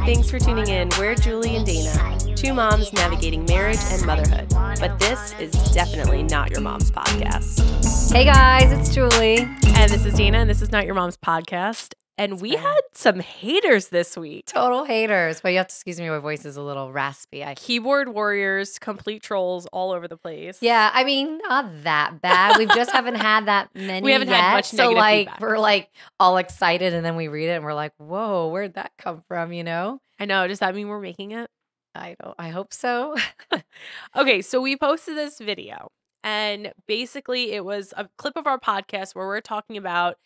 Thanks for tuning in. We're Julie and Dana, two moms navigating marriage and motherhood. But this is definitely not your mom's podcast. Hey guys, it's Julie. And this is Dana, and this is Not Your Mom's Podcast. And we had some haters this week. Total haters. But you have to excuse me, my voice is a little raspy. Keyboard warriors, complete trolls all over the place. Yeah, I mean, not that bad. We just haven't had that many We haven't yet. had much negative feedback. We're all excited, and then we read it, and we're like, whoa, where'd that come from, you know? I know. Does that mean we're making it? I hope so. Okay, so we posted this video. And basically, it was a clip of our podcast where we're talking about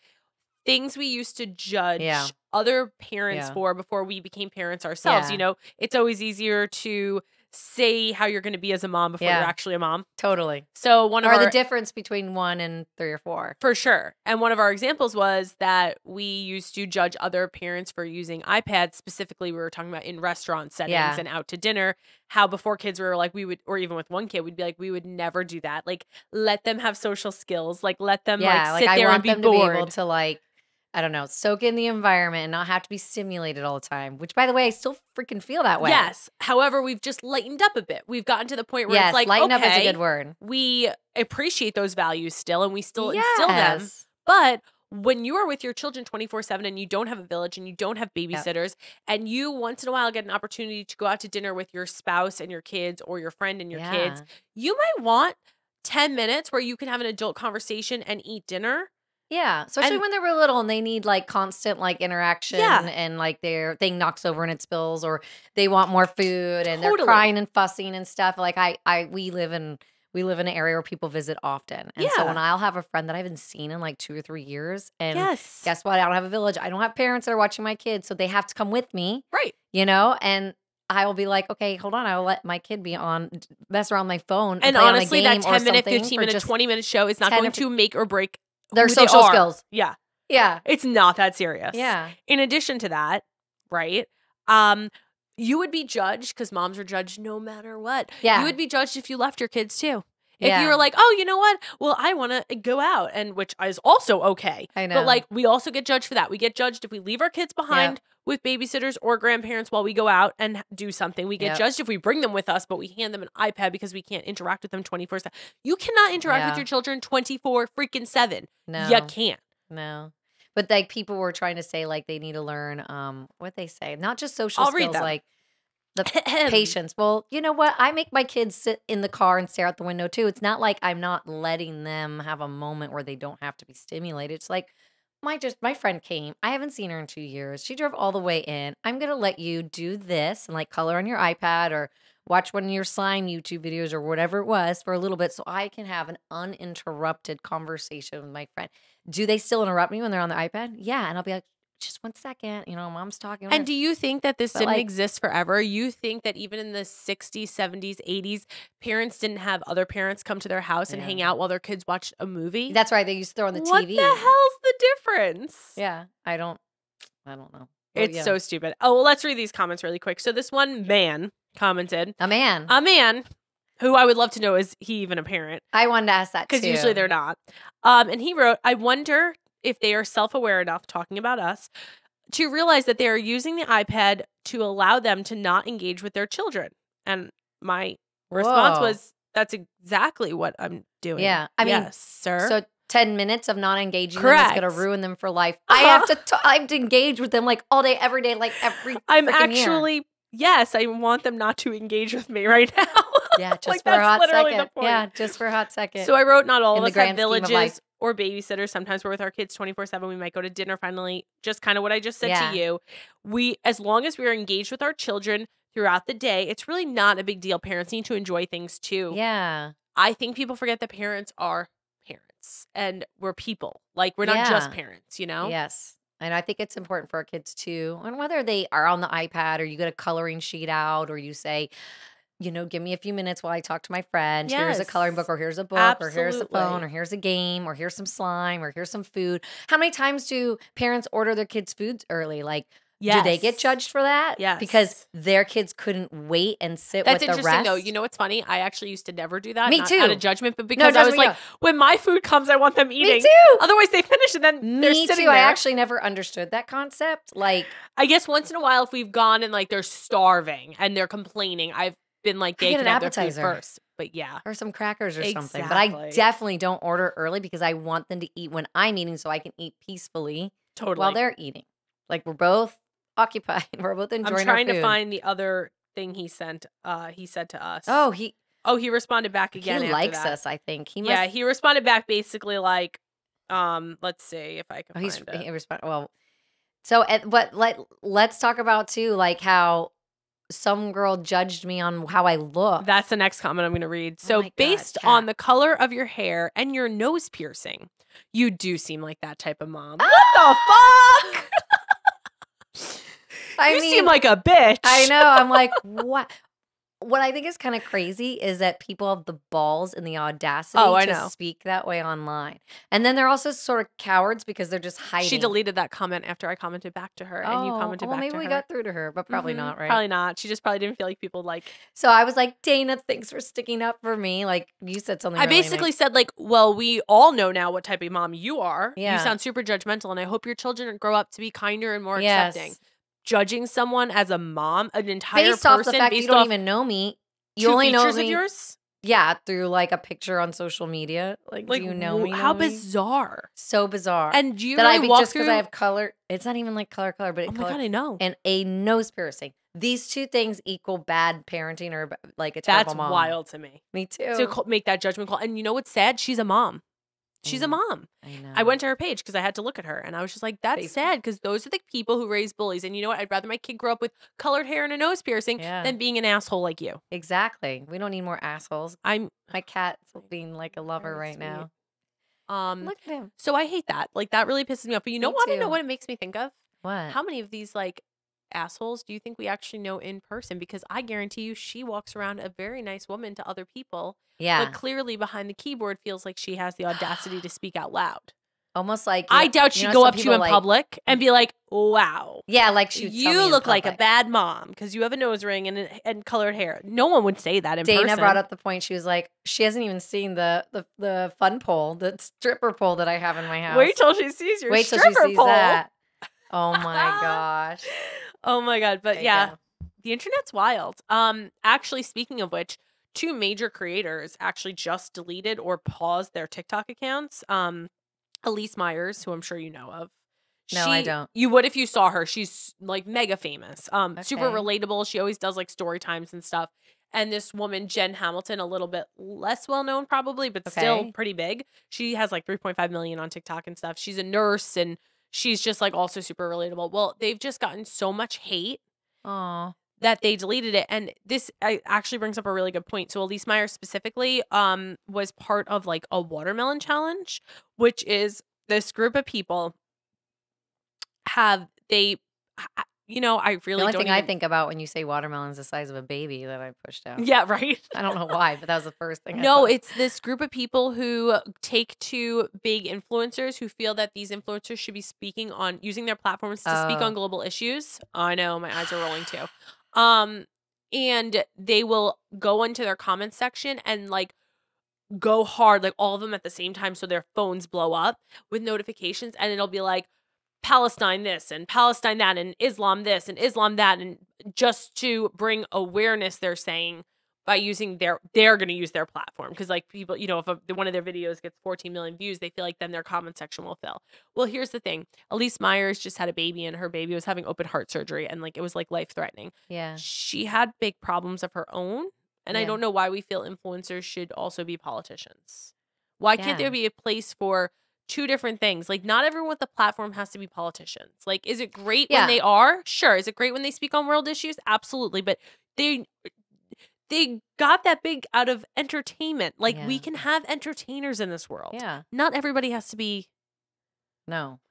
things we used to judge other parents for before we became parents ourselves. Yeah. You know, it's always easier to say how you're going to be as a mom before you're actually a mom. Totally. So the difference between 1 and 3 or 4. For sure. And one of our examples was that we used to judge other parents for using iPads. Specifically, we were talking about in restaurant settings and out to dinner. How before kids we were like, we would, or even with one kid, we'd be like, we would never do that. Like, let them have social skills. Like, let them sit there and be bored. To be able to I don't know, soak in the environment and not have to be stimulated all the time, which, by the way, I still freaking feel that way. Yes. However, we've just lightened up a bit. We've gotten to the point where it's like, lighten okay, up is a good word. We appreciate those values still, and we still instill them. But when you are with your children 24/7 and you don't have a village and you don't have babysitters and you once in a while get an opportunity to go out to dinner with your spouse and your kids or your friend and your kids, you might want 10 minutes where you can have an adult conversation and eat dinner. Yeah, especially when they were little and they need constant interaction and their thing knocks over and it spills, or they want more food and they're crying and fussing and stuff. We live in an area where people visit often. And so when I'll have a friend that I haven't seen in 2 or 3 years, and guess what? I don't have a village. I don't have parents that are watching my kids, so they have to come with me. Right. You know, and I will be like, okay, hold on. I will let my kid be mess around my phone. And honestly, that 10-minute, 15-minute, 20-minute show is not going to make or break their social skills. Yeah. Yeah. It's not that serious. Yeah. In addition to that, right? You would be judged because moms are judged no matter what. Yeah. You would be judged if you left your kids too. If you were like, oh, you know what? Well, I want to go out, and which is also okay. I know. But we also get judged for that. We get judged if we leave our kids behind with babysitters or grandparents while we go out and do something. We get judged if we bring them with us, but we hand them an iPad because we can't interact with them 24/7. You cannot interact with your children 24/7. No. You can't. No. But people were trying to say they need to learn what they say, not just social I'll skills, read them. The patience. Well, you know what? I make my kids sit in the car and stare out the window too. It's not like I'm not letting them have a moment where they don't have to be stimulated. It's like my friend came. I haven't seen her in 2 years. She drove all the way in. I'm gonna let you do this and color on your iPad or watch one of your slime YouTube videos or whatever it was for a little bit so I can have an uninterrupted conversation with my friend. Do they still interrupt me when they're on the iPad? Yeah. And I'll be like, just 1 second, mom's talking. And do you think that this didn't exist forever? You think that even in the 60s, 70s, 80s, parents didn't have other parents come to their house and hang out while their kids watched a movie? That's right. They used to throw on the TV. What the hell's the difference? Yeah, I don't know. Well, it's so stupid. Oh, well, let's read these comments really quick. So this one man commented. A man who I would love to know, is he even a parent? I wanted to ask that too. Because usually they're not. And he wrote, I wonder if they are self-aware enough, talking about us, to realize that they are using the iPad to allow them to not engage with their children. And my response was, that's exactly what I'm doing. Yeah. I mean, yes, sir. So 10 minutes of not engaging Correct. them is going to ruin them for life. I have to engage with them all day, every day, every I'm actually year. Yes, I want them not to engage with me right now. Yeah, just for a hot second. Yeah, just for a hot second. So I wrote, not all of us have villages or babysitters. Sometimes we're with our kids 24/7. We might go to dinner finally. Just kind of what I just said to you. As long as we are engaged with our children throughout the day, it's really not a big deal. Parents need to enjoy things too. Yeah. I think people forget that parents are parents and we're people. We're not just parents, you know? Yes. And I think it's important for our kids too. And whether they are on the iPad or you get a coloring sheet out or you say, give me a few minutes while I talk to my friend. Yes. Here's a coloring book or here's a book Absolutely. or here's a phone or here's a game or here's some slime or here's some food. How many times do parents order their kids' foods early? Do they get Yes. judged for that? Yes. Because their kids couldn't wait and sit That's with the interesting, rest? though. You know what's funny? I actually used to never do that. Me Not too. out of judgment, but No because I was judgment, like, yeah. when my food comes, I want them eating. Me too. Otherwise, they finish and then they're Me sitting too. there. I actually never understood that concept. Like, I guess once in a while, if we've gone and like they're starving and they're complaining, I've been like, they get can an have their food appetizer. first. But yeah. or some crackers or something. But I Exactly. definitely don't order early because I want them to eat when I'm eating so I can eat peacefully Totally. while they're eating. Like, we're both occupied. We're both enjoying our food. I'm trying to find the other thing he sent. He said to us. Oh, he responded back again. He after likes that. us, I think. He responded back basically like, let's see if I can find it. He responded. Well, so let's talk about too, like how some girl judged me on how I look. That's the next comment I'm going to read. So my God, based Kat. on the color of your hair and your nose piercing, you do seem like that type of mom. What the fuck? You seem like a bitch. I know. I'm like, what? What I think is kind of crazy is that people have the balls and the audacity to speak that way online. And then they're also sort of cowards because they're just hiding. She deleted that comment after I commented back to her, and you commented back to her. Well, maybe we got through to her, but probably not, right? Probably not. She just probably didn't feel like people like. So I was like, Dana, thanks for sticking up for me. Like, you said something I really basically nice. said, like, well, we all know now what type of mom you are. Yeah. You sound super judgmental, and I hope your children grow up to be kinder and more accepting. Judging someone as a mom, an entire based person, off the fact you don't even know me. You only know me. Of yours? Yeah, through like a picture on social media. Like do you know me? How bizarre. So bizarre. And do you that really walk just because I have color. It's not even like color, but oh my God, I know. And a nose piercing. These two things equal bad parenting or like a terrible mom. That's wild to me. Me too. To make that judgment call. And you know what's sad? She's a mom. She's a mom. I know. I went to her page because I had to look at her, and I was just like, that's sad because those are the people who raise bullies. And you know what? I'd rather my kid grow up with colored hair and a nose piercing than being an asshole like you. Exactly. We don't need more assholes. My cat's being like a lover right now. Look at him. So I hate that. Like, that really pisses me off. But you know what? I know what it makes me think of? What? How many of these, like, assholes do you think we actually know in person? Because I guarantee you she walks around a very nice woman to other people. Yeah. But clearly behind the keyboard feels like she has the audacity to speak out loud. Almost like I doubt she'd go up to you in public and be like, wow. Yeah, like she would tell me you in look like a public. bad mom because you have a nose ring and colored hair. No one would say that in Dana person. brought up the point. She was like, she hasn't even seen the fun pole, the stripper pole that I have in my house. Wait till she sees your Wait till stripper she sees pole. that. Oh my gosh. Oh my God. But There you yeah, go. the internet's wild. Actually, speaking of which, two major creators actually just deleted or paused their TikTok accounts. Elyse Myers, who I'm sure you know of. No, I don't. You would if you saw her. She's like mega famous. Super Okay. relatable. She always does like story times and stuff. And this woman, Jen Hamilton, a little bit less well known probably, but still pretty big. She has like 3.5 million on TikTok and stuff. She's a nurse and she's just like also super relatable. Well, they've just gotten so much hate that they deleted it. And this actually brings up a really good point. So Elyse Myers specifically was part of like a watermelon challenge, which is this group of people I really the only don't thing I think about when you say watermelon's the size of a baby that I pushed out. Yeah, right. I don't know why, but that was the first thing. No, it's this group of people who take to big influencers who feel that these influencers should be using their platforms to speak on global issues. I know, my eyes are rolling too. And they will go into their comments section and like go hard, like all of them at the same time, so their phones blow up with notifications, and it'll be like Palestine this and Palestine that and Islam this and Islam that, and just to bring awareness, they're saying by using they're going to use their platform because like people, if one of their videos gets 14 million views, they feel like then their comment section will fill. Well, here's the thing. Elyse Myers just had a baby and her baby was having open heart surgery and like it was like life threatening. Yeah. She had big problems of her own. And I don't know why we feel influencers should also be politicians. Why can't there be a place for two different things? Like, not everyone with the platform has to be politicians. Like, is it great when they are? Sure. Is it great when they speak on world issues? Absolutely. But they got that big out of entertainment. Like, we can have entertainers in this world. Yeah. Not everybody has to be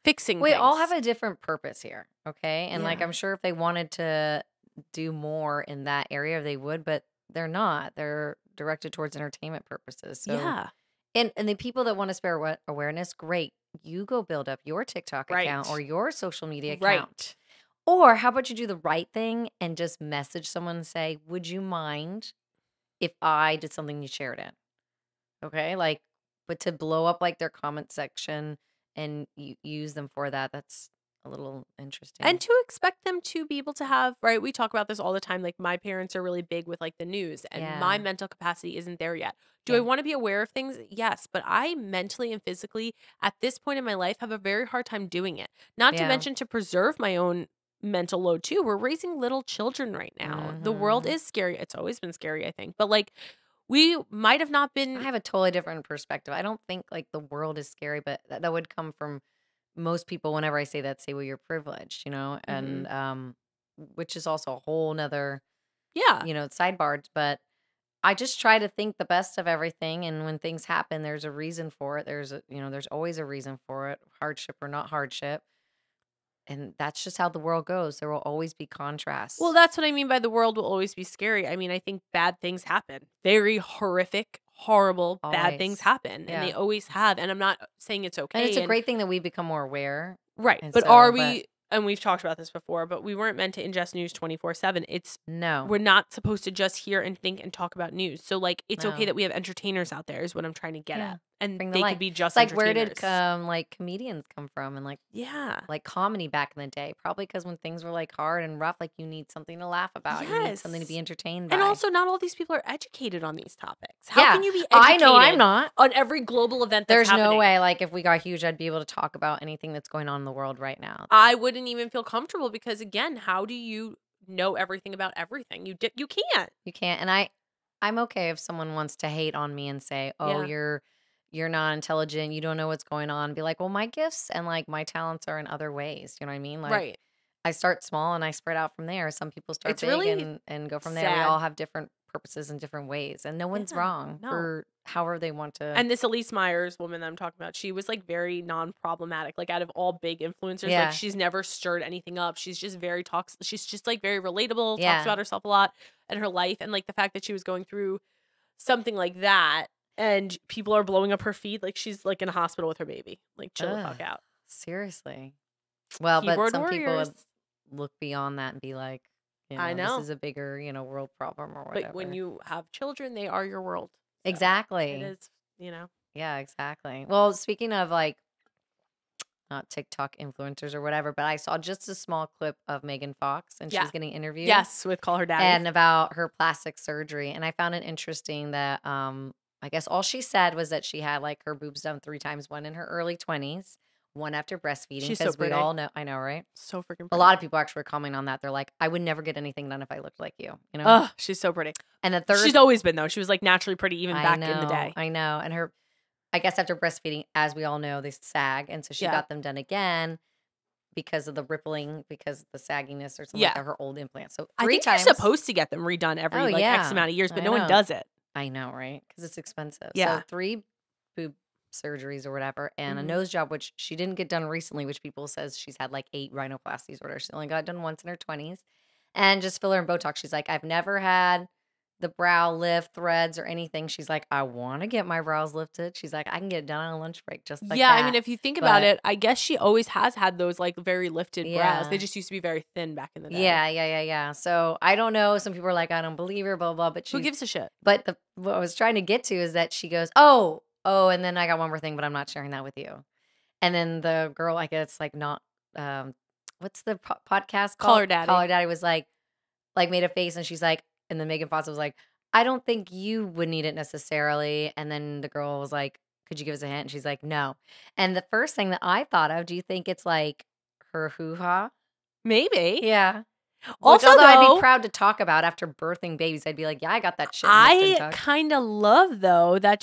fixing We things. all have a different purpose here, okay? And like I'm sure if they wanted to do more in that area, they would, but they're not. They're directed towards entertainment purposes. So and the people that want to spare awareness, great. You go build up your TikTok account or your social media account. Or how about you do the right thing and just message someone and say, would you mind if I did something you shared it? Okay. Like, but to blow up like their comment section and use them for that, that's a little interesting. And to expect them to be able to have, right? We talk about this all the time. Like, my parents are really big with like the news, and my mental capacity isn't there yet. Do I want to be aware of things? Yes. But I mentally and physically at this point in my life have a very hard time doing it. Not to mention to preserve my own mental load too. We're raising little children right now. The world is scary. It's always been scary, I think. But like, we might have not been. I have a totally different perspective. I don't think like the world is scary, but that would come from most people. Whenever I say that, say, well, you're privileged, and which is also a whole nother, sidebar. But I just try to think the best of everything. And when things happen, there's a reason for it. There's always a reason for it, hardship or not hardship. And that's just how the world goes. There will always be contrasts. Well, that's what I mean by the world will always be scary. I mean, I think bad things happen. Very horrific, horrible, bad things happen. And they always have. And I'm not saying it's okay. And it's a great thing that we've become more aware. Right. But are we, and we've talked about this before, but we weren't meant to ingest news 24/7. We're not supposed to just hear and think and talk about news. So like, it's okay that we have entertainers out there is what I'm trying to get at. And they could be just like, where did like comedians come from? And like, like comedy back in the day, probably because when things were like hard and rough, like you need something to laugh about. You need something to be entertained by. And also, not all these people are educated on these topics. How can you be educated? I know I'm not on every global event that's There's happening? no way, like if we got huge, I'd be able to talk about anything that's going on in the world right now. I wouldn't even feel comfortable because again, how do you know everything about everything? You can't. You can't. And I'm okay if someone wants to hate on me and say, oh, you're not intelligent, you don't know what's going on. Be like, well, my gifts and like my talents are in other ways. You know what I mean? Like, I start small and I spread out from there. Some people start big really and go from there. We all have different purposes in different ways, and no one's wrong for however they want to. And this Elyse Myers woman that I'm talking about, she was like very non-problematic. Like out of all big influencers, like she's never stirred anything up. She's just very she's just like very relatable. Talks about herself a lot and her life, and like the fact that she was going through something like that. And people are blowing up her feed like she's like in a hospital with her baby. Like, chill the fuck out. Seriously. Well, but some people would look beyond that and be like, I know this is a bigger, world problem or whatever. But when you have children, they are your world. So exactly. It is, Yeah, exactly. Well, speaking of like, not TikTok influencers or whatever, but I saw just a small clip of Megan Fox and she's getting interviewed. Yes, with Call Her Daddy. And about her plastic surgery. And I found it interesting that, I guess all she said was that she had like her boobs done 3 times, one in her early 20s, one after breastfeeding. She's so pretty. We all know, I know, right? So freaking pretty. A lot of people actually were commenting on that. They're like, I would never get anything done if I looked like you. Oh, she's so pretty. And the third, she's always been though. She was like naturally pretty even back in the day. I know. And her, I guess after breastfeeding, as we all know, they sag, and so she got them done again because of the rippling, because of the sagginess or something like that, her old implants. So 3 I think times. You're supposed to get them redone every X amount of years, but no one does it. I know, right? Because it's expensive. Yeah. So 3 boob surgeries or whatever, and a nose job, which she didn't get done recently, which people says she's had like 8 rhinoplasties or whatever. She only got it done once in her 20s. And just filler and Botox. She's like, I've never had the brow lift, threads, or anything. She's like, I want to get my brows lifted. She's like, I can get it done on a lunch break just like that. Yeah, I mean, if you think about it, I guess she always has had those like very lifted brows. They just used to be very thin back in the day. Yeah. So I don't know. Some people are like, I don't believe her, blah, blah, but who gives a shit? But what I was trying to get to is that she goes, oh, and then I got one more thing, but I'm not sharing that with you. And then the girl, I guess, like not, what's the podcast called? Call Her Daddy. Call Her Daddy was like made a face, and she's like, and then Megan Fox was like, I don't think you would need it necessarily. And then the girl was like, could you give us a hint? And she's like, no. And the first thing that I thought of, do you think it's like her hoo-ha? Maybe. Yeah. Also, although I'd be proud to talk about after birthing babies, I'd be like, yeah, I got that shit. I kind of love though that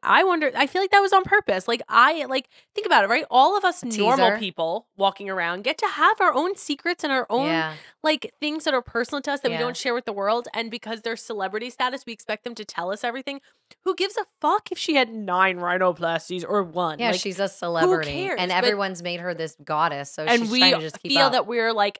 I feel like that was on purpose. Like think about it, right? All of us normal people walking around get to have our own secrets and our own like things that are personal to us that we don't share with the world. And because they're celebrity status, we expect them to tell us everything. Who gives a fuck if she had 9 rhinoplasties or 1? Yeah, like, she's a celebrity. Who cares? And everyone's made her this goddess. So and she's we trying to just keep feel up. that we're like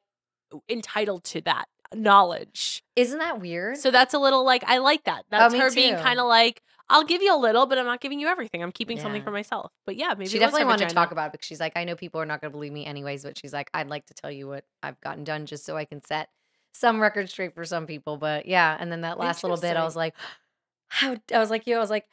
entitled to that knowledge. Isn't that weird? So that's a little like, I like that. That's her being kind of like, I'll give you a little, but I'm not giving you everything. I'm keeping something Yeah. for myself. But yeah, maybe She let's definitely have a wanted to Jen talk now. about it because she's like, I know people are not going to believe me anyways, but she's like, I'd like to tell you what I've gotten done just so I can set some record straight for some people. But yeah, and then that last little bit, I was like, I was like,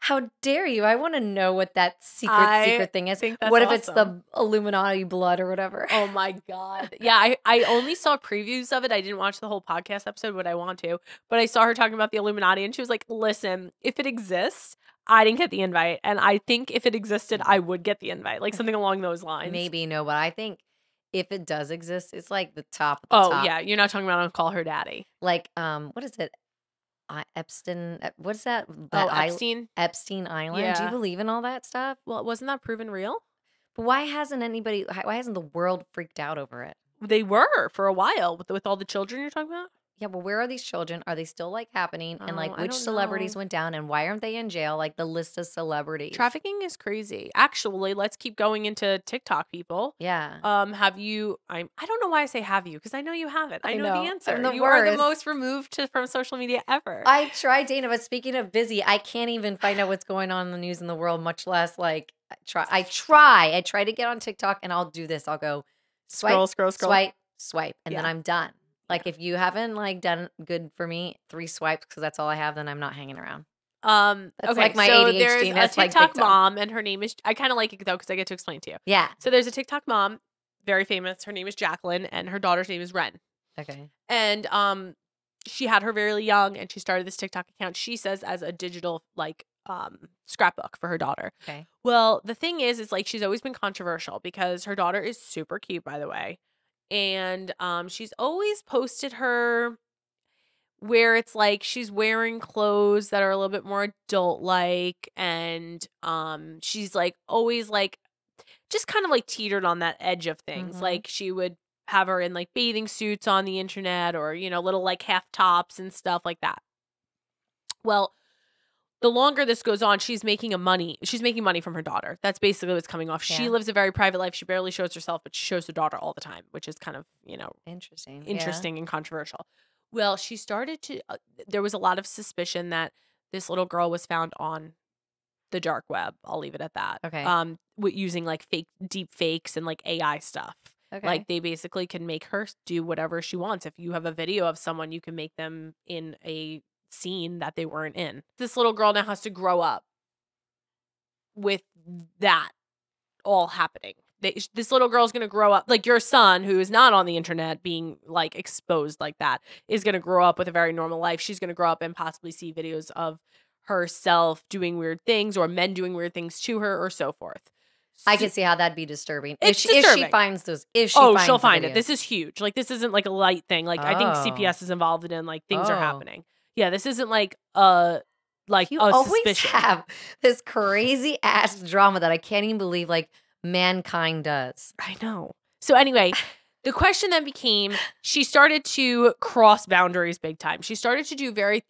how dare you? I want to know what that secret thing is. think that's What if awesome. it's the Illuminati blood or whatever? Oh my God. Yeah, I only saw previews of it. I didn't watch the whole podcast episode, but I want to. But I saw her talking about the Illuminati and she was like, listen, if it exists, I didn't get the invite. And I think if it existed, I would get the invite. Like something along those lines. Maybe, no, but I think if it does exist, it's like the top of the top. Oh, yeah. You're not talking about I'll call her daddy. Like, what is it? Epstein, what is that? Epstein? Epstein Island. Yeah. Do you believe in all that stuff? Well, wasn't that proven real? But why hasn't the world freaked out over it? They were for a while with all the children you're talking about. Yeah, well, where are these children? Are they still like happening? And like, I which don't celebrities know. went down and why aren't they in jail? Like the list of celebrities. Trafficking is crazy. Actually, let's keep going into TikTok, people. Yeah. Have you? I don't know why I say have you because I know you haven't. I know the answer. I'm the You are the worst. most removed from social media ever. I try, Dana, but speaking of busy, I can't even find out what's going on in the news in the world, much less like I try to get on TikTok and I'll do this. I'll go swipe, scroll, swipe, and then Yeah. I'm done. Like if you haven't like done good for me, 3 swipes because that's all I have, then I'm not hanging around. That's okay, like my so ADHD. There's a that's TikTok like mom, and her name is. I kind of like it though because I get to explain to you. Yeah. So there's a TikTok mom, very famous. Her name is Jacqueline, and her daughter's name is Ren. Okay. And she had her very young, and she started this TikTok account. She says as a digital like scrapbook for her daughter. Okay. Well, the thing is like she's always been controversial because her daughter is super cute, by the way. And she's always posted her where it's like she's wearing clothes that are a little bit more adult like, and she's like always like just kind of like teetered on that edge of things. Mhm. Like she would have her in like bathing suits on the internet or, you know, little like half tops and stuff like that. Well, the longer this goes on, she's making money from her daughter. That's basically what's coming off. Yeah. She lives a very private life. She barely shows herself, but she shows her daughter all the time, which is kind of, you know, interesting and controversial. Well, she started to, there was a lot of suspicion that this little girl was found on the dark web. I'll leave it at that. Okay. Using like deep fakes and like AI stuff. Okay. Like they basically can make her do whatever she wants. If you have a video of someone, you can make them in a scene that they weren't in. This little girl now has to grow up with that all happening. This little girl is going to grow up like your son, who is not on the internet being like exposed like that, is going to grow up with a very normal life. She's going to grow up and possibly see videos of herself doing weird things or men doing weird things to her or so forth. I can see how that'd be disturbing. It's If disturbing. she finds those, she'll find it. This is huge. Like this isn't like a light thing. Like I think Oh. CPS is involved in like things are Oh. happening. Yeah, this isn't like You a always suspicion. have this crazy ass drama that I can't even believe like mankind does. I know. So anyway, the question then became, she started to cross boundaries big time. She started to do very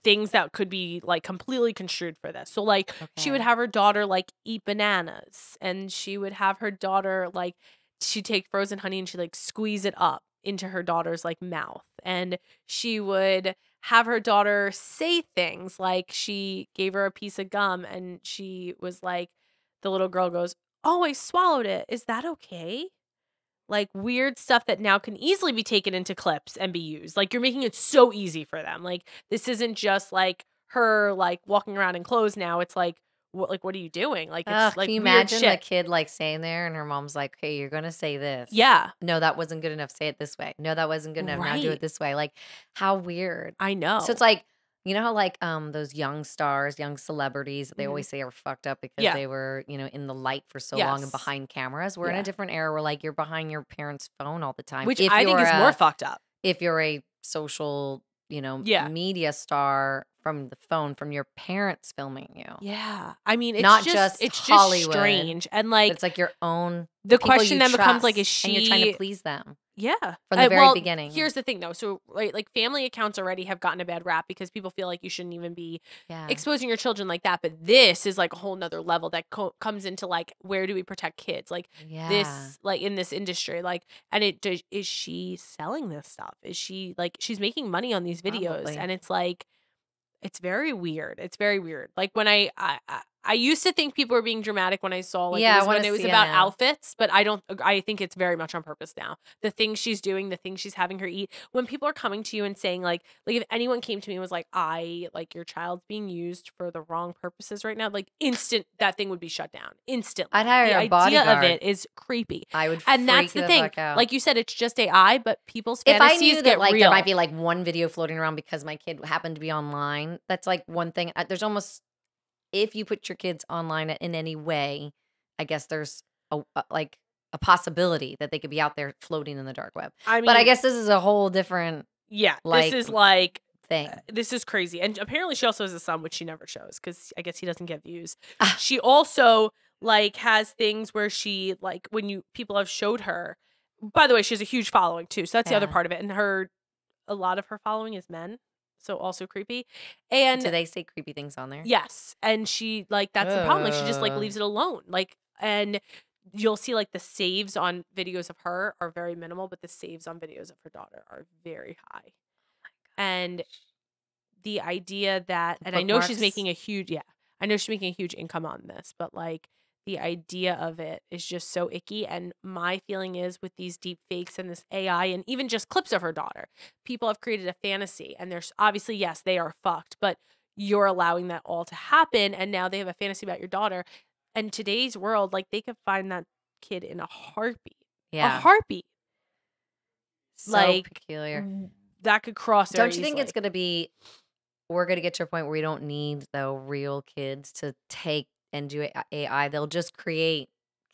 things that could be like completely construed for this. So like she would have her daughter like eat bananas, and she would have her daughter like she'd take frozen honey and she'd like squeeze it up into her daughter's like mouth, and she would have her daughter say things like she gave her a piece of gum and she was like, the little girl goes, "Oh, I swallowed it. Is that okay?" Like weird stuff that now can easily be taken into clips and be used. Like you're making it so easy for them. Like this isn't just like her like walking around in clothes now. It's like what are you doing? Like it's like can you weird imagine shit. the kid like saying there and her mom's like, "Okay, you're gonna say this." Yeah. No, that wasn't good enough. Say it this way. No, that wasn't good enough. Now do Right. it this way. Like how weird. I know. So it's like, you know how like those young stars, young celebrities, they Mhm. always say are fucked up because Yeah. they were, you know, in the light for so long and Yes. behind cameras. We're in Yeah. a different era where like you're behind your parents' phone all the time. Which If I think you're is more fucked up. if you're a social, you know, Yeah. media star from the phone from your parents filming you. Yeah. I mean, it's Not just just it's Hollywood, just strange. And But like it's like your own the people question you then becomes like, trust, is and you're trying she to please them Yeah. from the very Well, beginning. here's the thing though. So like family accounts already have gotten a bad rap because people feel like you shouldn't even be Yeah. exposing your children like that. But this is like a whole nother level that comes into like, where do we protect kids? Like Yeah. this, like in this industry, like, and is she selling this stuff? Is she like, she's making money on these videos? Probably. And it's like, It's very weird. It's very weird. Like when I used to think people were being dramatic when I saw like it was when it was about outfits, but I think it's very much on purpose now. The things she's doing, the things she's having her eat. When people are coming to you and saying like if anyone came to me and was like, I like your child's being used for the wrong purposes right now, like instant that thing would be shut down instantly. I'd hire a bodyguard. The idea of it is creepy. I would, and that's the thing. Like you said, it's just AI, but people's fantasies if I knew that like there might be like one video floating around because my kid happened to be online, that's like one thing. There's almost, if you put your kids online in any way, I guess there's a possibility that they could be out there floating in the dark web. But I guess this is a whole different this is like thing. This is crazy. And apparently she also has a son, which she never shows because I guess he doesn't get views. She also like has things where she like when people have showed her. By the way, she has a huge following too, so that's the other part of it. And a lot of her following is men. So also creepy. And do they say creepy things on there? Yes. And she like that's the problem. Like she just like leaves it alone. Like and you'll see like the saves on videos of her are very minimal, but the saves on videos of her daughter are very high. And the idea that and I know she's making a huge income on this, but like the idea of it is just so icky. And my feeling is with these deep fakes and this AI and even just clips of her daughter, people have created a fantasy. And there's obviously, yes, they are fucked, but you're allowing that all to happen. And now they have a fantasy about your daughter. And today's world, like they could find that kid in a heartbeat. Yeah. A heartbeat. So like, peculiar. That could cross. Don't you think it's going to be, we're going to get to a point where we don't need the real kids to take and do AI. They'll just create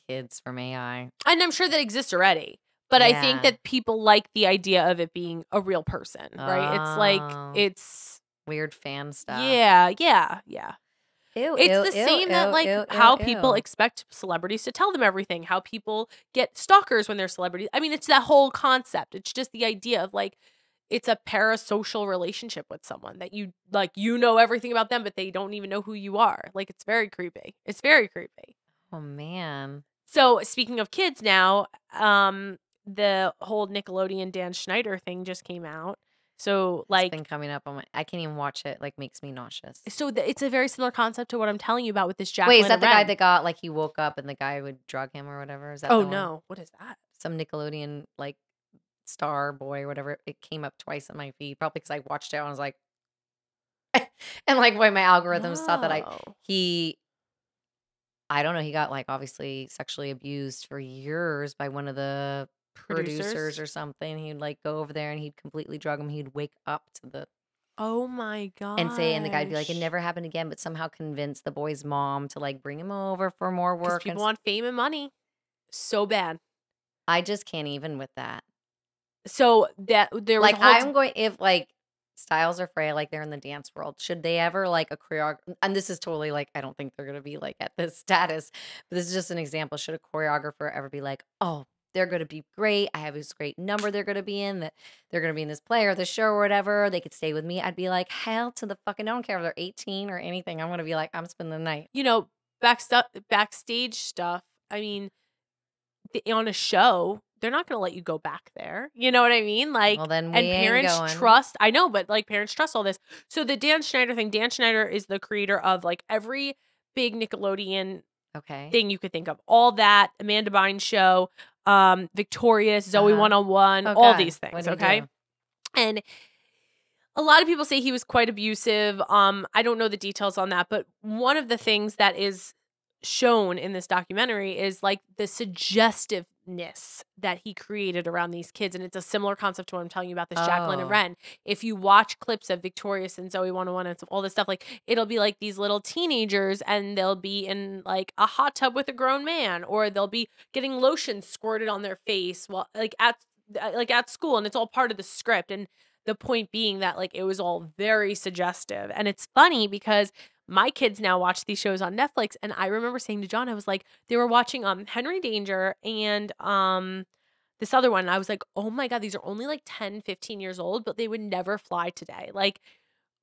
kids from AI. And I'm sure that exists already. But I think that people like the idea of it being a real person, right? It's like, it's weird fan stuff. Yeah. Ew, it's the same that like how people expect celebrities to tell them everything, how people get stalkers when they're celebrities. I mean, it's that whole concept. It's just the idea of like, it's a parasocial relationship with someone that you like, you know everything about them, but they don't even know who you are. Like, it's very creepy. It's very creepy. Oh, man. So speaking of kids now, the whole Nickelodeon Dan Schneider thing just came out. So like, it's been coming up on I can't even watch it. Like, makes me nauseous. So it's a very similar concept to what I'm telling you about with this Jacqueline. Wait, is that the guy that got like he woke up and the guy would drug him or whatever? Is that? Oh no, what is that? Some Nickelodeon like star boy or whatever. It came up twice on my feed, probably because I watched it and I was like, and like when my algorithms thought that I don't know, he got like obviously sexually abused for years by one of the producers or something. He'd like go over there and he'd completely drug him. He'd wake up to the oh my god and say, and the guy'd be like, it never happened again, but somehow convinced the boy's mom to like bring him over for more work. People want fame and money so bad. I just can't even with that. So that there was like I'm going if like Styles or Freya, like they're in the dance world, should they ever like a choreographer? And this is totally like I don't think they're gonna be like at this status, but this is just an example. Should a choreographer ever be like, oh, they're gonna be great. I have this great number they're gonna be in, that they're gonna be in this play or this show or whatever. They could stay with me. I'd be like, hell to the fucking, I don't care if they're 18 or anything. I'm gonna be like, I'm spending the night. You know, backstage stuff. I mean, on a show, they're not going to let you go back there. You know what I mean? Like, well, then and parents trust. I know, but like parents trust all this. So the Dan Schneider thing, Dan Schneider is the creator of like every big Nickelodeon thing you could think of. All that, Amanda Bynes show, Victorious, Zoe 101, all these things. Okay. And a lot of people say he was quite abusive. I don't know the details on that, but one of the things that is shown in this documentary is like the suggestiveness that he created around these kids. And it's a similar concept to what I'm telling you about this Jacqueline and Ren. If you watch clips of Victorious and Zoe 101 and all this stuff, like it'll be like these little teenagers and they'll be in like a hot tub with a grown man, or they'll be getting lotion squirted on their face while like at school, and it's all part of the script. And the point being that like it was all very suggestive. And it's funny because my kids now watch these shows on Netflix, and I remember saying to John, I was like, they were watching Henry Danger and this other one, and I was like, oh my god, these are only like 10, 15 years old, but they would never fly today. Like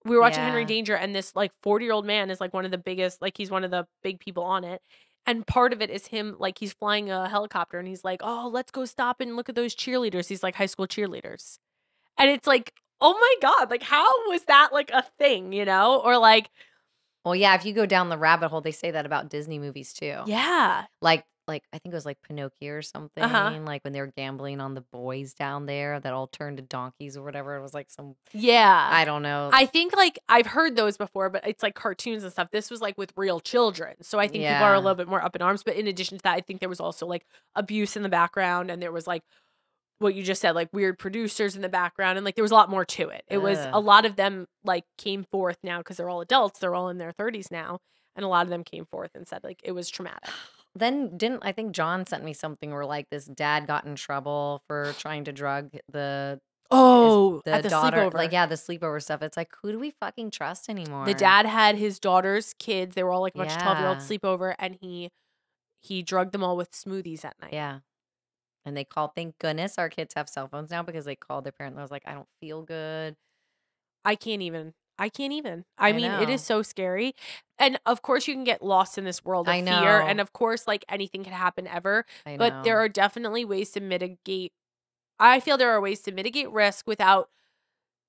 we were watching Henry Danger, and this like 40-year-old man is like one of the biggest, like he's one of the big people on it. And part of it is him, like he's flying a helicopter, and he's like, oh, let's go stop and look at those cheerleaders. He's like high school cheerleaders. And it's like oh my God, like how was that like a thing, you know? Or like, well, yeah, if you go down the rabbit hole, they say that about Disney movies too. yeah. Like I think it was like Pinocchio or Uh-huh. something. Like when they were gambling on the boys down there that all turned to donkeys or whatever. It was like some Yeah. I don't know. I think like I've heard those before, but it's like cartoons and stuff. This was like with real children. So I think people are a Yeah. little bit more up in arms. But in addition to that, I think there was also like abuse in the background, and there was like what you just said, like weird producers in the background, and like there was a lot more to it. It was a Ugh. lot of them like came forth now because they're all adults. They're all in their 30s now. And a lot of them came forth and said like it was traumatic. Then didn't I think John sent me something where like this dad got in trouble for trying to drug the Oh, at the daughter, like sleepover. yeah, the sleepover stuff. It's like who do we fucking trust anymore? The dad had his daughter's kids. They were all like a bunch of 12-year-old Yeah. sleepover, and he drugged them all with smoothies at night. Yeah. And they called, thank goodness our kids have cell phones now because they called their parent and was like, I don't feel good. I can't even. I I mean, it is know. so scary. And of course you can get lost in this world of I fear, know. and of course like anything can happen ever, I but there know. are definitely ways to mitigate. I feel there are ways to mitigate risk without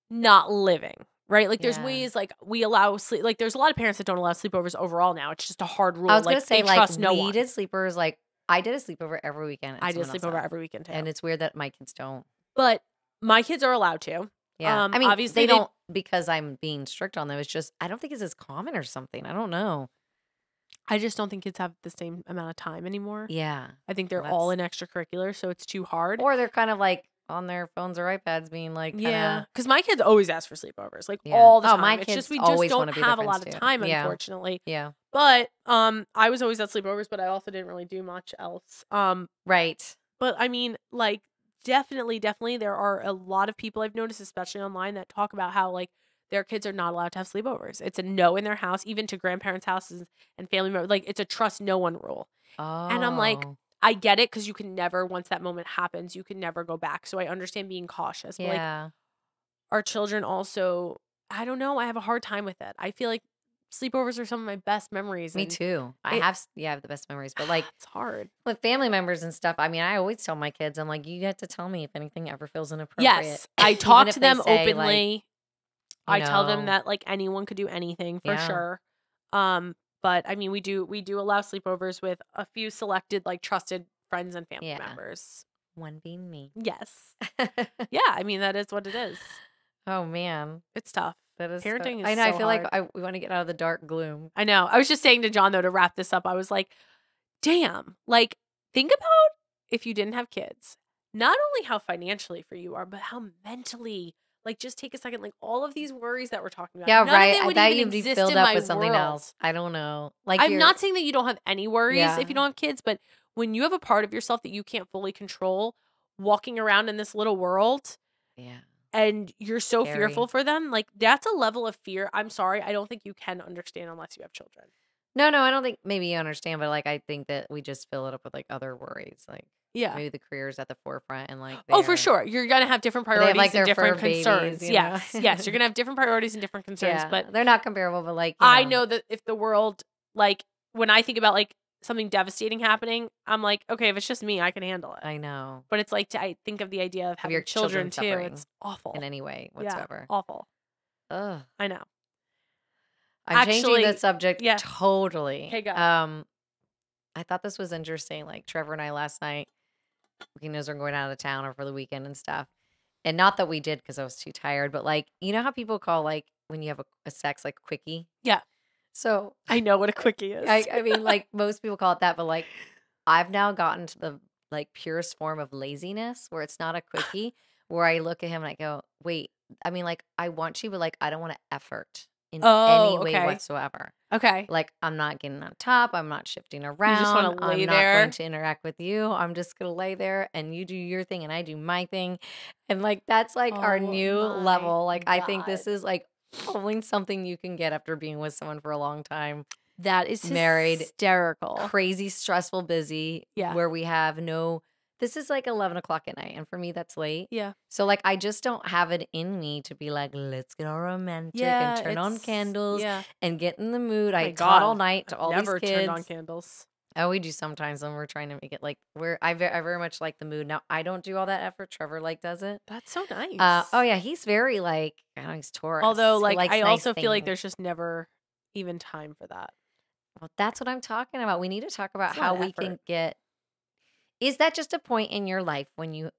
not living, right? Like there's Yeah. ways like we allow sleep, like there's a lot of parents that don't allow sleepovers overall now. It's just a hard I rule. was gonna Like say, they like, trust no we one. did sleepers, like, I did a sleepover every weekend I at did a someone else's sleepover house. every weekend too. And it's weird that my kids don't. But my kids are allowed to. Yeah. I mean, Obviously they don't because I'm being strict on them. It's just, I don't think it's as common or something. I don't know. I just don't think kids have the same amount of time anymore. Yeah. I think they're Well, all in extracurricular, so it's too hard. Or they're kind of like on their phones or iPads being like, Yeah, kinda, because my kids always ask for sleepovers, like yeah. all the Oh, time. my It's kids just we just always don't wanna be with have a their lot friends of too. time, Yeah. unfortunately. Yeah. But I was always at sleepovers, but I also didn't really do much else. Right. But I mean, like definitely, there are a lot of people I've noticed, especially online, that talk about how like their kids are not allowed to have sleepovers. It's a no in their house, even to grandparents' houses and family members. Like it's a trust no one rule. And I'm like, Oh. I get it because you can never, once that moment happens, you can never go back. So I understand being cautious. But like Yeah. our children also, I don't know, I have a hard time with it. I feel like sleepovers are some of my best memories. Me And too. I it, have the best memories. But like it's hard. with family members and stuff, I mean, I always tell my kids, I'm like, you get to tell me if anything ever feels inappropriate. Yes, I Even talk if to they them say, like, openly. you I tell them know, that like anyone could do anything for yeah. sure. But I mean, we do allow sleepovers with a few selected like trusted friends and family Yeah. members. One being me. Yes. Yeah, I mean that is what it is. Oh man. It's tough. That is Parenting is I know, I so feel hard. like we want to get out of the dark gloom. I know. I was just saying to John though to wrap this up. I was like, "Damn. Like think about if you didn't have kids. Not only how financially free you are, but how mentally. Like just take a second. Like all of these worries that we're talking about. Yeah, None right. of it I would thought even you'd be exist filled in up my with something world. else. I don't know. Like I'm you're not saying that you don't have any worries if Yeah. you don't have kids, but when you have a part of yourself that you can't fully control, walking around in this little world Yeah. and you're so fearful Scary. for them, like that's a level of fear. I'm sorry, I don't think you can understand unless you have children. No, I don't think maybe you understand, but like I think that we just fill it up with like other worries. Like Yeah. maybe the career's at the forefront and like Oh, for they're sure. You're gonna have different they have like priorities and their different fur babies, concerns. you know. Yes. You're gonna have different priorities and different concerns. Yeah. But They're not comparable, but like, I know that if the world, like when I think about like something devastating happening, I'm like, okay, if it's just me, I can handle it. I know. But it's like I think of the idea of having your children children too. suffering It's awful. in any way Yeah, whatsoever. awful. Ugh. I know. I'm changing Actually, the subject yeah. totally. Okay, go. I thought this was interesting. Like Trevor and I last night, he knows we're going out of town or for the weekend and stuff. And not that we did because I was too tired, but like, you know how people call like when you have a sex like quickie? Yeah. So I know what a quickie is. I mean, like most people call it that, but like I've now gotten to the like purest form of laziness where it's not a quickie, where I look at him and I go, wait, I mean, like I want you, but like I don't want to effort in any way okay. whatsoever. Okay. Like I'm not getting on top. I'm not shifting around. just wanna lay I'm there. not going to interact with you. I'm just going to lay there and you do your thing and I do my thing. And like that's like our Oh new my level. Like I think this God. is like only something you can get after being with someone for a long time. That is Married, hysterical. Crazy, stressful, busy. Yeah. Where we have no. This is like 11 o'clock at night, and for me that's late. Yeah. So like I just don't have it in me to be like, let's get all romantic and turn on candles Yeah. and get in the mood. My I taught all God. night to all Never these kids. turned on candles. Oh, we do sometimes when we're trying to make it like I very much like the mood. Now I don't do all that effort. Trevor like does it. That's so Oh nice. yeah, he's very like I don't know, he's Taurus. Although, He like, likes I nice also feel like things. there's just never even time for that. Well, that's what I'm talking about. We need to talk about It's a how lot of we effort. can get. Is that just a point in your life when you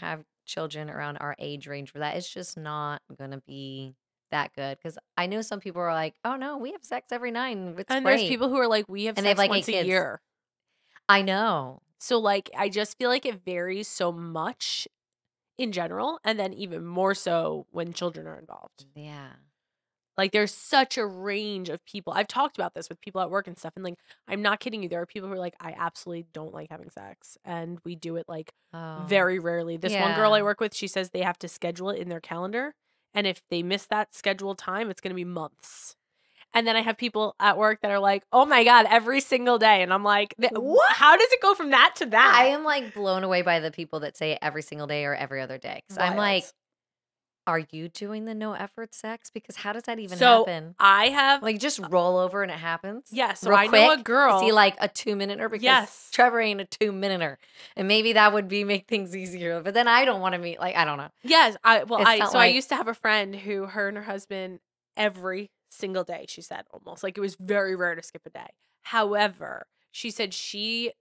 have children around our age range where that it's just not gonna be that good? Because I know some people are like, "Oh no, we have sex every night, and it's And there's great," people who are like, we have and they have sex like 8 once a kids. year. I know. So, like, I just feel like it varies so much in general, and then even more so when children are involved. Yeah. Like, there's such a range of people. I've talked about this with people at work and stuff, and, like, I'm not kidding you. There are people who are like, I absolutely don't like having sex, and we do it, like, Oh. very rarely. This one girl I Yeah. work with, she says they have to schedule it in their calendar, and if they miss that scheduled time, it's gonna be months. And then I have people at work that are like, "Oh my god, every single day," and I'm like, What? How does it go from that to that?" I am like blown away by the people that say it every single day or every other day. Because I'm like, Wild. are you doing the no effort sex? Because how does that even So happen? I have Like just roll over and it happens? yeah. So Real I know a quick? girl. Is he like a 2-minuter? Because Yes. Trevor ain't a 2-minuter. And maybe that would make things easier. But then I don't want to meet, like, I don't know. Yes. I I used to have a friend who her and her husband every single day. She said almost like it was very rare to skip a day. However, she said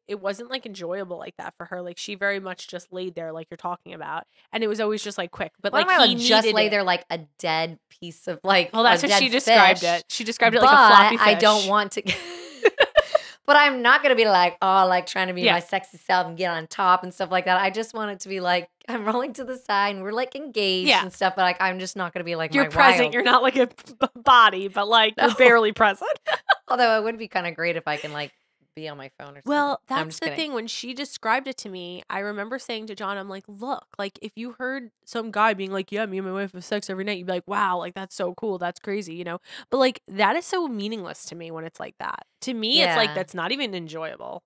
it wasn't like enjoyable like that for her. Like she very much just laid there like you're talking about, and it was always just like quick. But What like am I he like, just needed lay it. there like a dead piece of like Well, that's a what dead she described fish, it. She described it like a floppy fish. I don't want to. But I'm not going to be like, oh, like trying to be my sexy self and get on top and stuff like that. I just want it to be like, I'm rolling to the side and we're like engaged and stuff. But like, I'm just not going to be like, you're my present. wild. You're not like a body, but like you're barely present. Although it would be kind of great if I can like be on my phone or something. Well, I'm that's just the kidding. thing. When she described it to me, I remember saying to John, I'm like, look, like if you heard some guy being like, yeah, me and my wife have sex every night, you'd be like, wow, like that's so cool. That's crazy, you know? But like that is so meaningless to me when it's like that. To me, it's like Yeah. that's not even enjoyable.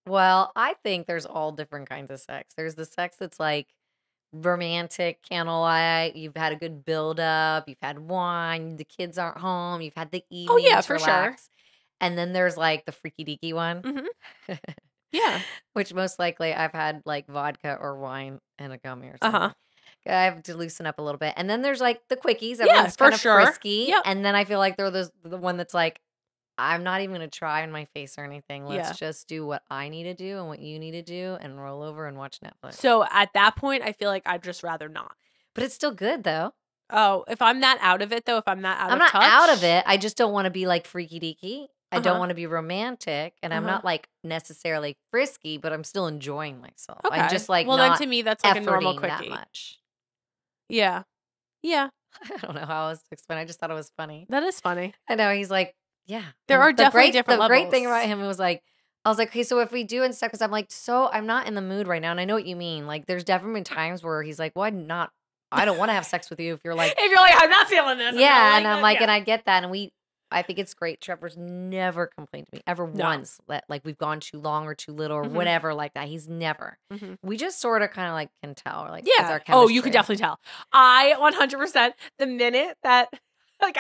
Well, I think there's all different kinds of sex. There's the sex that's like romantic, candlelight. You've had a good build up. You've had wine. The kids aren't home. You've had the evening Oh, yeah, to for relax. sure. And then there's like the freaky deaky one. Mm-hmm. Yeah. Which most likely I've had like vodka or wine and a gummy or something. Uh-huh. I have to loosen up a little bit. And then there's like the quickies. Yeah, Everyone's for kind of sure. frisky. Yep. And then I feel like they're the one that's like, I'm not even going to try on my face or anything. Let's just do what I need to do and what you need to do and roll over and watch Netflix. So at that point, I feel like I'd just rather not. But it's still good though. Oh, if I'm that out of it though, if I'm not out I'm of not touch. out of it. I just don't want to be like freaky deaky. I don't want to be romantic. And I'm not like necessarily frisky, but I'm still enjoying myself. Okay. I'm just like, well, not then to me, that's like a normal efforting quickie. that much. Yeah. Yeah. I don't know how else to explain. I just thought it was funny. That is funny. I know. He's like, yeah. There are definitely different levels. The great thing levels. about him was like, I was like, okay, so if we do and stuff, because I'm like, so I'm not in the mood right now. And I know what you mean. Like, there's definitely been times where he's like, well, I don't want to have sex with you if you're like, I'm not feeling this. yeah. And I'm like, and I get that. And I think it's great. Trevor's never complained to me ever once that like we've gone too long or too little or whatever like that. He's never. We just sort of kind of like can tell. Or, like, yeah. Oh, you can definitely tell. I 100% the minute that like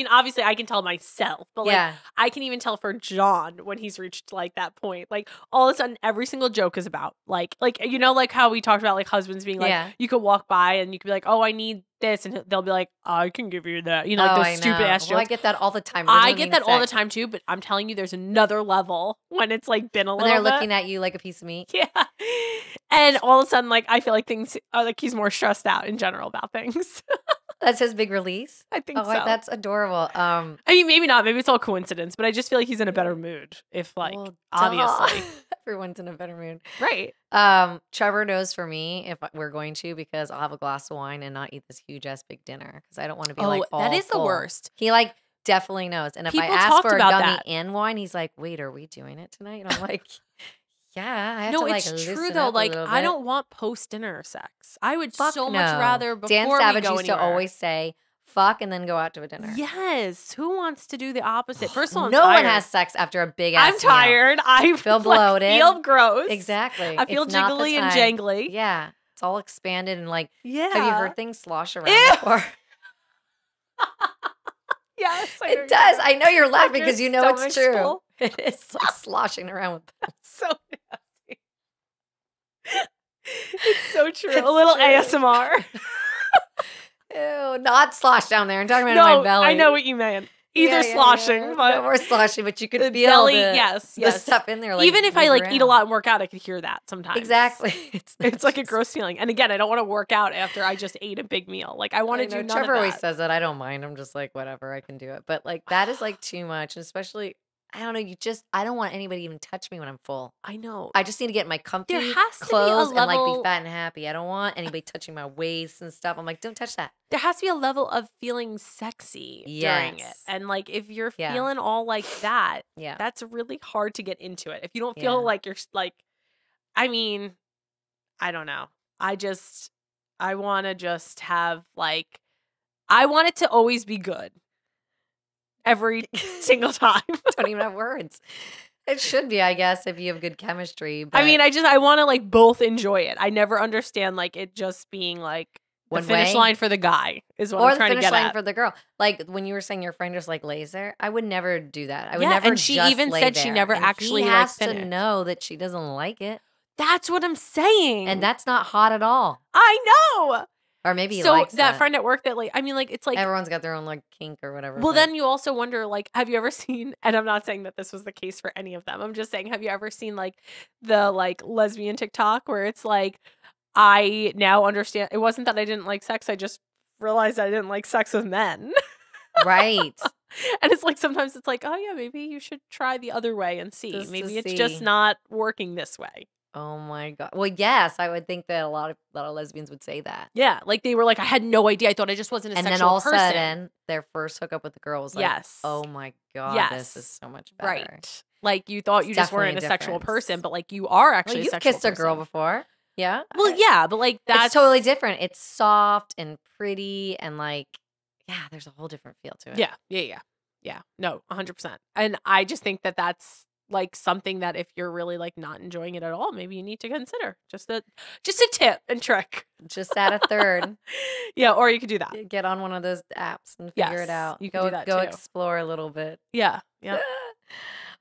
obviously I can tell myself, but like I can even tell for John when he's reached like that point. Like all of a sudden every single joke is about like you know like how we talked about like husbands being like you could walk by and you could be like, oh, I need this, and they'll be like, I can give you that, you know, like those stupid ass jokes. Well, I get that all the time. I get that all the time too, but I'm telling you, there's another level when it's like been a little. When they're looking at you like a piece of meat. Yeah, and all of a sudden, like I feel like things are like he's more stressed out in general about things. That's his big release. I think so. That's adorable. I mean, maybe not. Maybe it's all coincidence, but I just feel like he's in a better mood. If like obviously everyone's in a better mood, right? Trevor knows for me if we're going to because I'll have a glass of wine and not eat this huge ass big dinner because I don't want to be like all that is full. The worst. He like definitely knows, and if People I ask for a gummy that. And wine, he's like, "Wait, are we doing it tonight?" And I'm like. Yeah, I have no, to like it's true though. Like, I don't want post dinner sex. I would much rather before Dan Savage we go used to always say, "Fuck," and then go out to a dinner. Yes, who wants to do the opposite? First of all, no one has sex after a big ass. I'm tired. I feel bloated. Feel gross. Exactly. I feel jiggly and jangly. Yeah, it's all expanded and like. Yeah. Have you heard things slosh around before? Yes, it does. I know you're laughing because you know it's true. It's like sloshing around with them. So nasty. It's so true. It's a little true. ASMR. Ew, not slosh down there. I'm talking about No, my belly. I know what you meant. Either sloshing, but no more sloshing, but you could the feel belly, the, yes, the yes. stuff in there. Like, Even if I like eat a lot and work out, I could hear that sometimes. Exactly. It's like a gross feeling. And again, I don't want to work out after I just ate a big meal. Like I want to do none Trevor of that. always says that. I don't mind. I'm just like, whatever, I can do it. But like that is like too much, and especially I don't know. I don't want anybody to even touch me when I'm full. I know. I just need to get in my comfy There has to be a clothes and like level- be fat and happy. I don't want anybody touching my waist and stuff. I'm like, don't touch that. There has to be a level of feeling sexy during it. Yes. And like if you're Yeah. feeling all like that, Yeah. that's really hard to get into it. If you don't feel Yeah. like you're like, I mean, I don't know. I want to just have like, I want it to always be good. Every single time. Don't even have words. It should be, I guess, if you have good chemistry. I mean, I want to like both enjoy it. I never understand like it just being like the One finish way? line for the guy is what or I'm the trying to finish get line at. for the girl. Like when you were saying your friend just like lays there, I would never do that. I would Yeah, never. and she just even lay said she there. never And actually, he like, has to finished. know that she doesn't like it, That's what I'm saying. and that's not hot at all. I know. Or maybe he So likes that it. friend at work that like, I mean, like it's like, Everyone's got their own like kink or whatever. well, but- then you also wonder like, have you ever seen? And I'm not saying that this was the case for any of them. I'm just saying, have you ever seen like the like lesbian TikTok where it's like, I now understand. It wasn't that I didn't like sex. I just realized I didn't like sex with men. right. And it's like sometimes it's like, oh yeah, maybe you should try the other way and see. Just to Maybe it's see. just not working this way. Oh my god. Well, yes, I would think that a lot of lesbians would say that. Yeah, like they were like, I had no idea. I thought I just wasn't a And sexual then all of a person. sudden, their first hookup with the girl was like, Yes. oh my god, Yes. this is so much better. Right. Like you thought It's you just weren't definitely a a sexual difference. person, but like you are actually Well, a you've sexual kissed a girl person. before. Yeah. Well, yeah, but like that's It's totally different. It's soft and pretty and like, yeah, there's a whole different feel to it. Yeah. No, 100%. And I just think that that's like something that if you're really like not enjoying it at all, maybe you need to consider. Just a tip and trick. Just add a third. Yeah, or you could do that. Get on one of those apps and figure Yes, it out. you can do that Go too. explore a little bit. Yeah.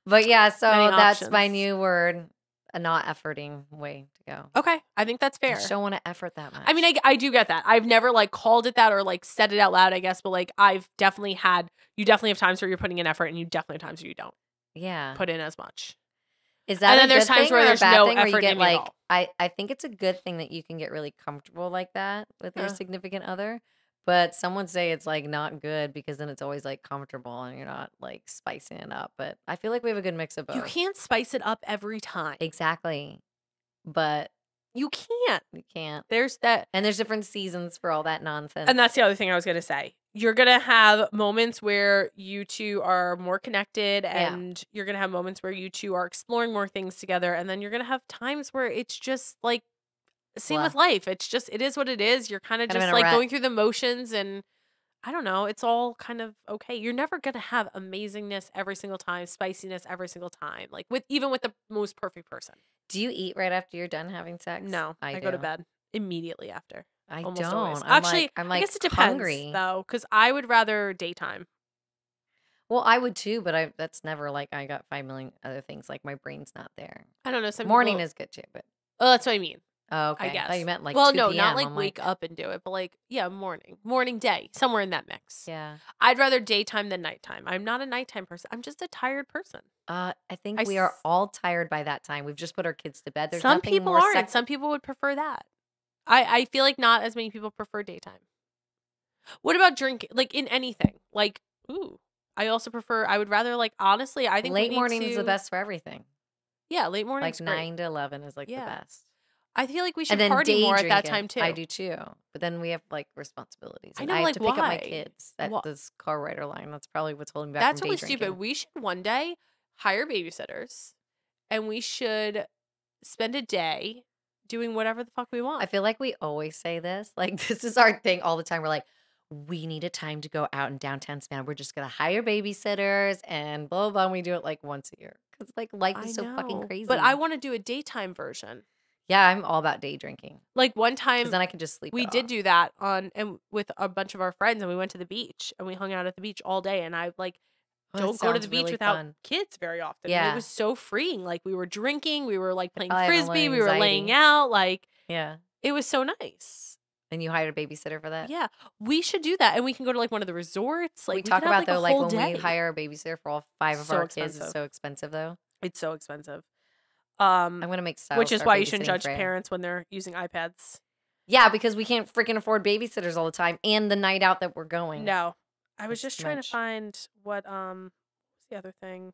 But yeah, so Many that's my options. new word, a not efforting way to go. Okay, I think that's I fair. just don't want to effort that much. I mean, I do get that. I've never like called it that or like said it out loud, I guess, but like I've definitely had, you definitely have times where you're putting in effort and you definitely have times where you don't yeah. put in as much. Is that And a then there's good times thing where or a there's bad no thing where you effort get in me at like all. I think it's a good thing that you can get really comfortable like that with your Uh. significant other. But some would say it's like not good because then it's always like comfortable and you're not like spicing it up. But I feel like we have a good mix of both. You can't spice it up every time. Exactly. But You can't. you can't. There's that. And there's different seasons for all that nonsense. And that's the other thing I was going to say. You're going to have moments where you two are more connected and you're going to have moments where you two are exploring more things together. And then you're going to have times where it's just like, same with life. It's just, it is what it is. You're kind of Kind of just in a like rut. going through the motions and I don't know. It's all kind of okay. You're never going to have amazingness every single time, spiciness every single time. Like even with the most perfect person. Do you eat right after you're done having sex? No, I go to do. bed immediately after. I Almost don't. always. I'm Actually, like, I'm I like guess it depends hungry. though, because I would rather daytime. Well, I would too, but that's never like I got 5 million other things. Like my brain's not there. I don't know. Some Morning people, is good too, but oh, that's what I mean. oh, okay. I guess. thought you meant like well, 2 no, p.m. not like I'm wake up and do it, but like morning, day, somewhere in that mix. Yeah. I'd rather daytime than nighttime. I'm not a nighttime person. I'm just a tired person. I think I we are s- all tired by that time. We've just put our kids to bed. There's Some nothing people more aren't. sexy. Some people would prefer that. I feel like not as many people prefer daytime. What about drinking? Like in anything? Like ooh, I would rather like honestly. I think we Late need morning is the to- best for everything. Yeah, late morning. Like 9 to 11 is like the Yeah. best. I feel like we should And then party day more at that drinking. time too. I do too. But then we have like responsibilities. I And know, I have like, to pick up my why? kids at Wha- this car rider line. That's probably what's holding me back That's from really day stupid. drinking. We should one day hire babysitters, and we should spend a day doing whatever the fuck we want. I feel like we always say this. Like this is our thing all the time. We're like, we need a time to go out in downtown Savannah. We're just gonna hire babysitters and blah blah blah. And we do it like once a year because like life I is so fucking know, crazy. But I want to do a daytime version. yeah, I'm all about day drinking Like one because time then I can just sleep. we it did off. do that with a bunch of our friends, and we went to the beach and we hung out at the beach all day. And I like don't go to the beach really without fun. kids very often. Yeah. And it was so freeing. Like we were drinking, we were like playing I have a frisbee, little we were laying anxiety. out. Like Yeah. it was so nice. And you hired a babysitter for that? Yeah, we should do that, and we can go to like one of the resorts. Like We we talk could have about like a though, like whole when we day. hire a babysitter for all 5 of So our kids, it's expensive. so expensive though. It's so expensive. I'm gonna make styles. Which is start why you shouldn't babysitting judge Freya. parents when they're using iPads. Yeah, because we can't freaking afford babysitters all the time and the night out that we're going. No, I was It's just too trying much. to find what's the other thing.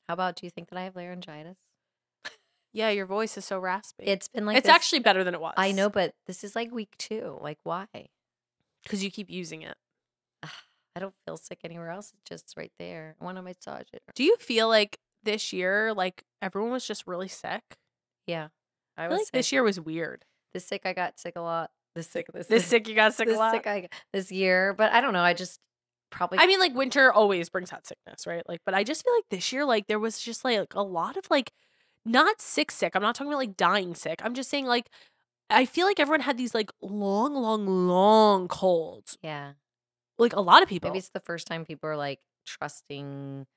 How about, do you think that I have laryngitis? Yeah, your voice is so raspy. It's been like it's this. actually better than it was. I know, but this is like week 2. Like, why? because you keep using it. I don't feel sick anywhere else. It's just right there. I want to massage it. Do you feel like this year, like everyone was just really sick? Yeah, I I feel was like sick. this year was weird. This sick, I got sick a lot. This sick, You got sick a lot. this year. But I don't know. I just probably. I mean, like winter always brings hot sickness, right? Like, but I just feel like this year, like there was just like a lot of like, not sick. I'm not talking about like dying sick. I'm just saying like, I feel like everyone had these like long colds. Yeah. Like a lot of people. Maybe it's the first time people are like trusting,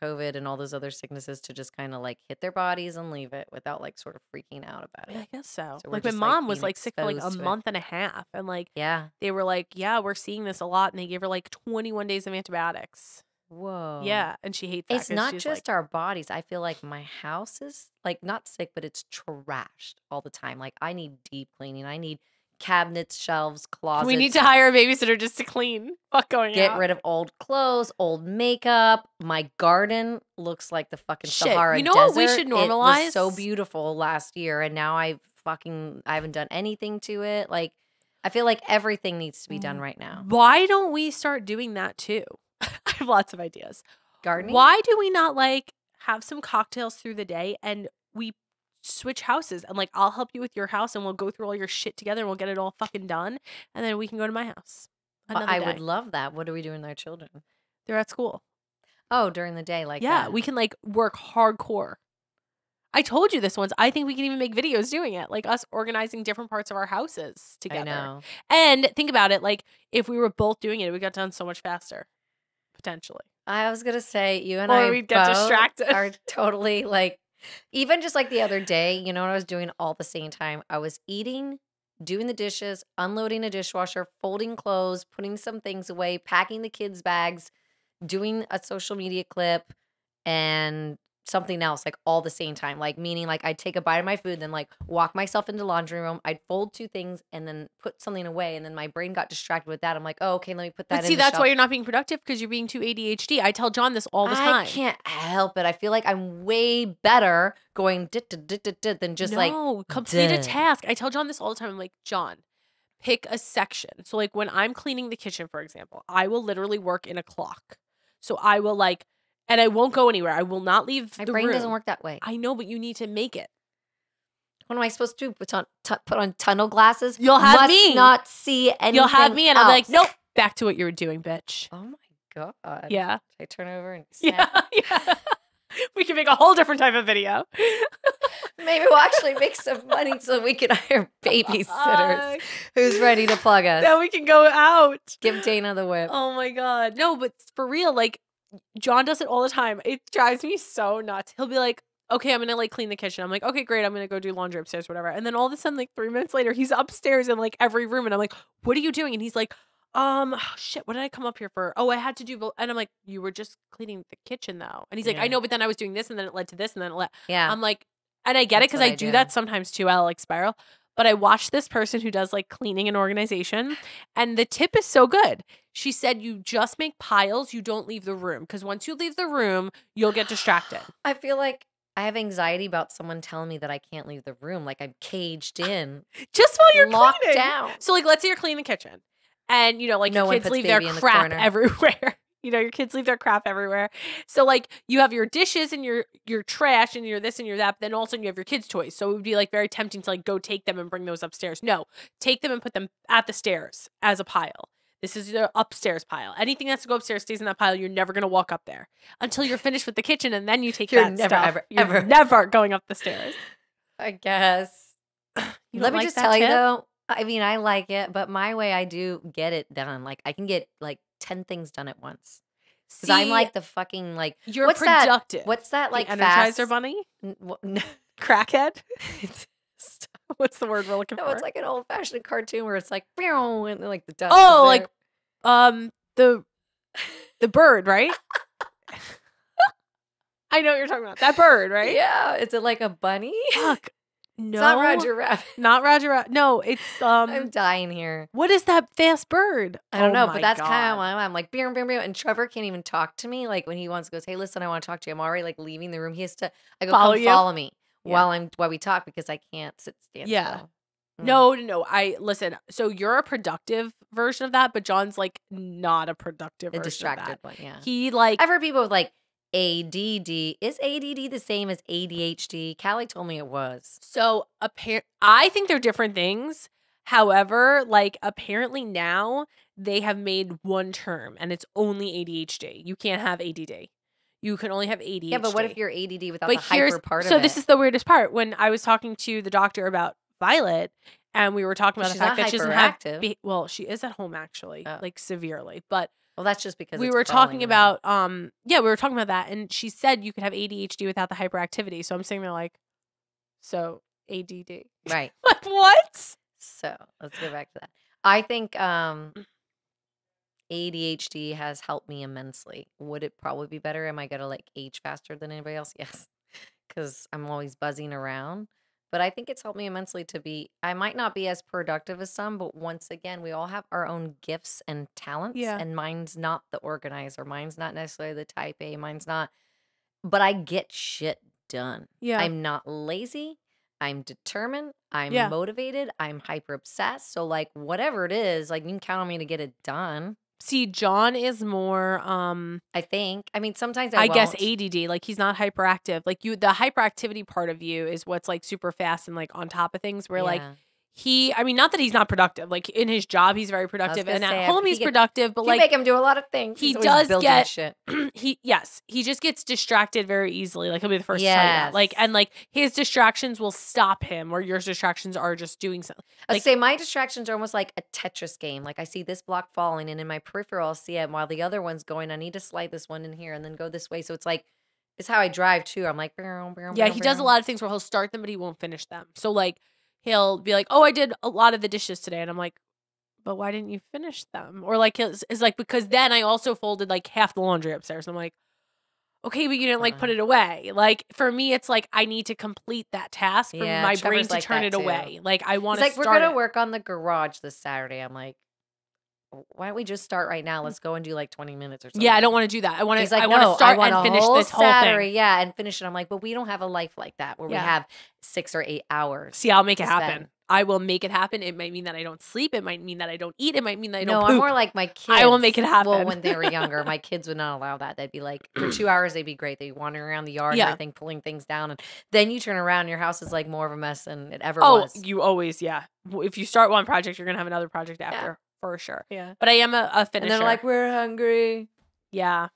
COVID and all those other sicknesses to just kind of like hit their bodies and leave it without like sort of freaking out about it. Yeah, I guess so. So we're Like my just, mom was being like sick for like a exposed to it. month and a half, and like Yeah. they were like, "Yeah, we're seeing this a lot," and they gave her like 21 days of antibiotics. Whoa. Yeah, and she hates that. It's 'cause not she's just like, our bodies. I feel like my house is like not sick, but it's trashed all the time. Like I need deep cleaning. I need cabinets, shelves, closets. we need to hire a babysitter just to clean. Fuck going Get out. rid of old clothes, old makeup. My garden looks like the fucking Shit, Sahara you know what we Desert. should It was normalize? so beautiful last year, and now I haven't done anything to it. Like I feel like everything needs to be done right now. Why don't we start doing that too? I have lots of ideas. Gardening. Why do we not like have some cocktails through the day and we switch houses and like I'll help you with your house and we'll go through all your shit together and we'll get it all fucking done and then we can go to my house. I would love that. What are we doing with our children? They're at school. Oh, during the day, like yeah, that. we can like work hardcore. I told you this once. I think we can even make videos doing it, like us organizing different parts of our houses together. I know. And think about it, like if we were both doing it, we got done so much faster, potentially. I was gonna say you and Or I we'd get both distracted. are totally like, even just like the other day, you know what I was doing all at the same time? I was eating, doing the dishes, unloading a dishwasher, folding clothes, putting some things away, packing the kids' bags, doing a social media clip, and something else, like all the same time. Like meaning like I'd take a bite of my food, then like walk myself into the laundry room, I'd fold 2 things and then put something away, and then my brain got distracted with that. I'm like, oh, okay, let me put that But in see, the that's shelf. why you're not being productive because you're being too ADHD. I tell John this all the time. I can't help it. I feel like I'm way better going than just like complete a duh. task. I tell John this all the time. I'm like, John, pick a section. So like when I'm cleaning the kitchen, for example, I will literally work in a clock. So I will like, and I won't go anywhere. I will not leave My the brain room. doesn't work that way. I know, but you need to make it. What am I supposed to do? Put on tunnel glasses? You'll have Must me. not see anything. You'll have me, and else. I'll be like, nope, back to what you were doing, bitch. Oh my god. Yeah. Should I turn over and snap? Yeah. We can make a whole different type of video. Maybe we'll actually make some money so we can hire babysitters. Who's ready to plug us? Then we can go out. Give Dana the whip. Oh my god. No, but for real, like John does it all the time. It drives me so nuts. He'll be like, okay, I'm gonna like clean the kitchen. I'm like, okay, great. I'm gonna go do laundry upstairs, whatever. And then all of a sudden, like 3 minutes later, he's upstairs in like every room, and I'm like, what are you doing? And he's like, shit, what did I come up here for? Oh, I had to do. And I'm like, you were just cleaning the kitchen though. And he's like, I know, but then I was doing this, and then it led to this, and then it led. Yeah. I'm like, and I get it That's because what I I do do. that sometimes too. I'll like spiral. But I watched this person who does like cleaning and organization, and the tip is so good. She said, you just make piles, you don't leave the room. Because once you leave the room, you'll get distracted. I feel like I have anxiety about someone telling me that I can't leave the room. Like I'm caged in. Just while you're locked cleaning. down. So like, let's say you're cleaning the kitchen. And, you know, like No your one kids puts leave their baby in the crap corner. everywhere. You know, your kids leave their crap everywhere. So like you have your dishes and your trash and your this and your that, but then all of a sudden you have your kids' toys. So it would be like very tempting to like go take them and bring those upstairs. No, take them and put them at the stairs as a pile. This is your upstairs pile. Anything that's to go upstairs stays in that pile. You're never going to walk up there until you're finished with the kitchen, and then you take You're that never, stuff. ever, You're ever. never going up the stairs. I guess. You Let don't me like just that tell you tip? though, I mean, I like it, but my way I do get it done. Like I can get like 10 things done at once. Because I'm like the fucking like you're what's productive. That? What's that like the fast Energizer Bunny? Crackhead? What's the word we're looking for? No, it's like an old fashioned cartoon where it's like and like the dust. Oh, like the bird, right? I know what you're talking about. That bird, right? Yeah. Is it like a bunny? Fuck. No. It's not Roger Rabbit. Not Roger Rabbit. No, it's I'm dying here. What is that fast bird? I don't know, but that's kind of why I'm like beer, and Trevor can't even talk to me. Like when he wants to goes, hey, listen, I want to talk to you. I'm already like leaving the room. He has to. I go, follow me while we talk because I can't stand still. No. I listen. So you're a productive version of that, but John's like not a productive, distracted one. Yeah, he like. I've heard people with like ADD. Is ADD the same as ADHD? Callie told me it was. So I think they're different things. However, like apparently now they have made one term and it's only ADHD. You can't have ADD. You can only have ADHD. Yeah, but what if you're ADD without the hyper part of it? So this is the weirdest part. When I was talking to the doctor about Violet, and we were talking about the fact that she doesn't have. Well, she is at home actually, like severely, but. Well, that's just because we were talking about we were talking about that, and she said you could have ADHD without the hyperactivity. So I'm sitting there like, so ADD, right? Like what? So let's go back to that. I think ADHD has helped me immensely. Would it probably be better? Am I gonna like age faster than anybody else? Yes, because I'm always buzzing around. But I think it's helped me immensely to be, I might not be as productive as some, but once again, we all have our own gifts and talents. Yeah. And mine's not the organizer. Mine's not necessarily the type A. Mine's not, but I get shit done. Yeah. I'm not lazy. I'm determined. I'm motivated. I'm hyper obsessed. So like whatever it is, like you can count on me to get it done. See, John is more I think. I mean, sometimes I guess ADD, like he's not hyperactive. Like the hyperactivity part of you is what's like super fast and like on top of things where like I mean, not that he's not productive. Like in his job, he's very productive, and at home he's productive. But like, make him do a lot of things. He does get shit. He just gets distracted very easily. Like he'll be the first to tell you that. Like and like his distractions will stop him, where your distractions are just doing something. Like, I'd say my distractions are almost like a Tetris game. Like I see this block falling, and in my peripheral, I'll see it, while the other one's going. I need to slide this one in here, and then go this way. So it's like it's how I drive too. I'm like, he does a lot of things where he'll start them, but he won't finish them. So like. He'll be like, oh, I did a lot of the dishes today. And I'm like, but why didn't you finish them? Or like, it's like, because then I also folded like half the laundry upstairs. I'm like, okay, but you didn't like put it away. Like for me, it's like, I need to complete that task for my brain to turn it away. Like I want to start we're going to work on the garage this Saturday. I'm like, why don't we just start right now? Let's go and do like 20 minutes or something. Yeah, I don't want to do that. I want to start and finish this whole Saturday, thing. Yeah, and finish it. I'm like, but we don't have a life like that where we have 6 or 8 hours. See, I'll make it happen. I will make it happen. It might mean that I don't sleep. It might mean that I don't eat. It might mean that I don't poop. I'm more like my kids. I will make it happen. Well, when they were younger, my kids would not allow that. They'd be like, for 2 hours, they'd be great. They'd be wandering around the yard and everything, pulling things down. And then you turn around and your house is like more of a mess than it ever was. Oh, you always, If you start one project, you're going to have another project after. Yeah. For sure. Yeah. But I am a finisher. And they're like, we're hungry. Yeah.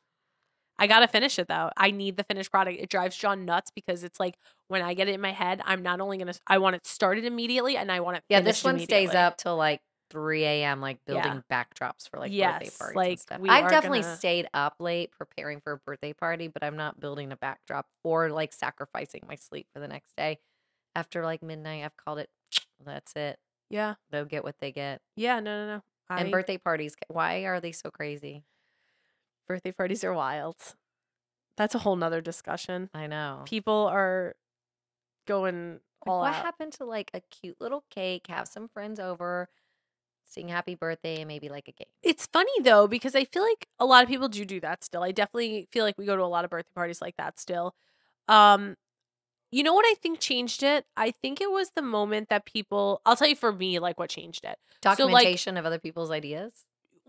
I got to finish it though. I need the finished product. It drives John nuts because it's like when I get it in my head, I'm not only going to, I want it started immediately and I want it finished this one stays up till like 3 a.m. like building backdrops for like birthday parties and stuff. I've definitely stayed up late preparing for a birthday party, but I'm not building a backdrop or like sacrificing my sleep for the next day. After like midnight, I've called it, that's it. Yeah. They'll get what they get. Yeah, no. And birthday parties, why are they so crazy? Birthday parties are wild. That's a whole nother discussion. I know. People are going all out. What happened to like a cute little cake, have some friends over, sing happy birthday, and maybe like a game? It's funny though, because I feel like a lot of people do that still. I definitely feel like we go to a lot of birthday parties like that still. You know what I think changed it? I think it was the moment that people, I'll tell you for me, like what changed it. Documentation of other people's ideas?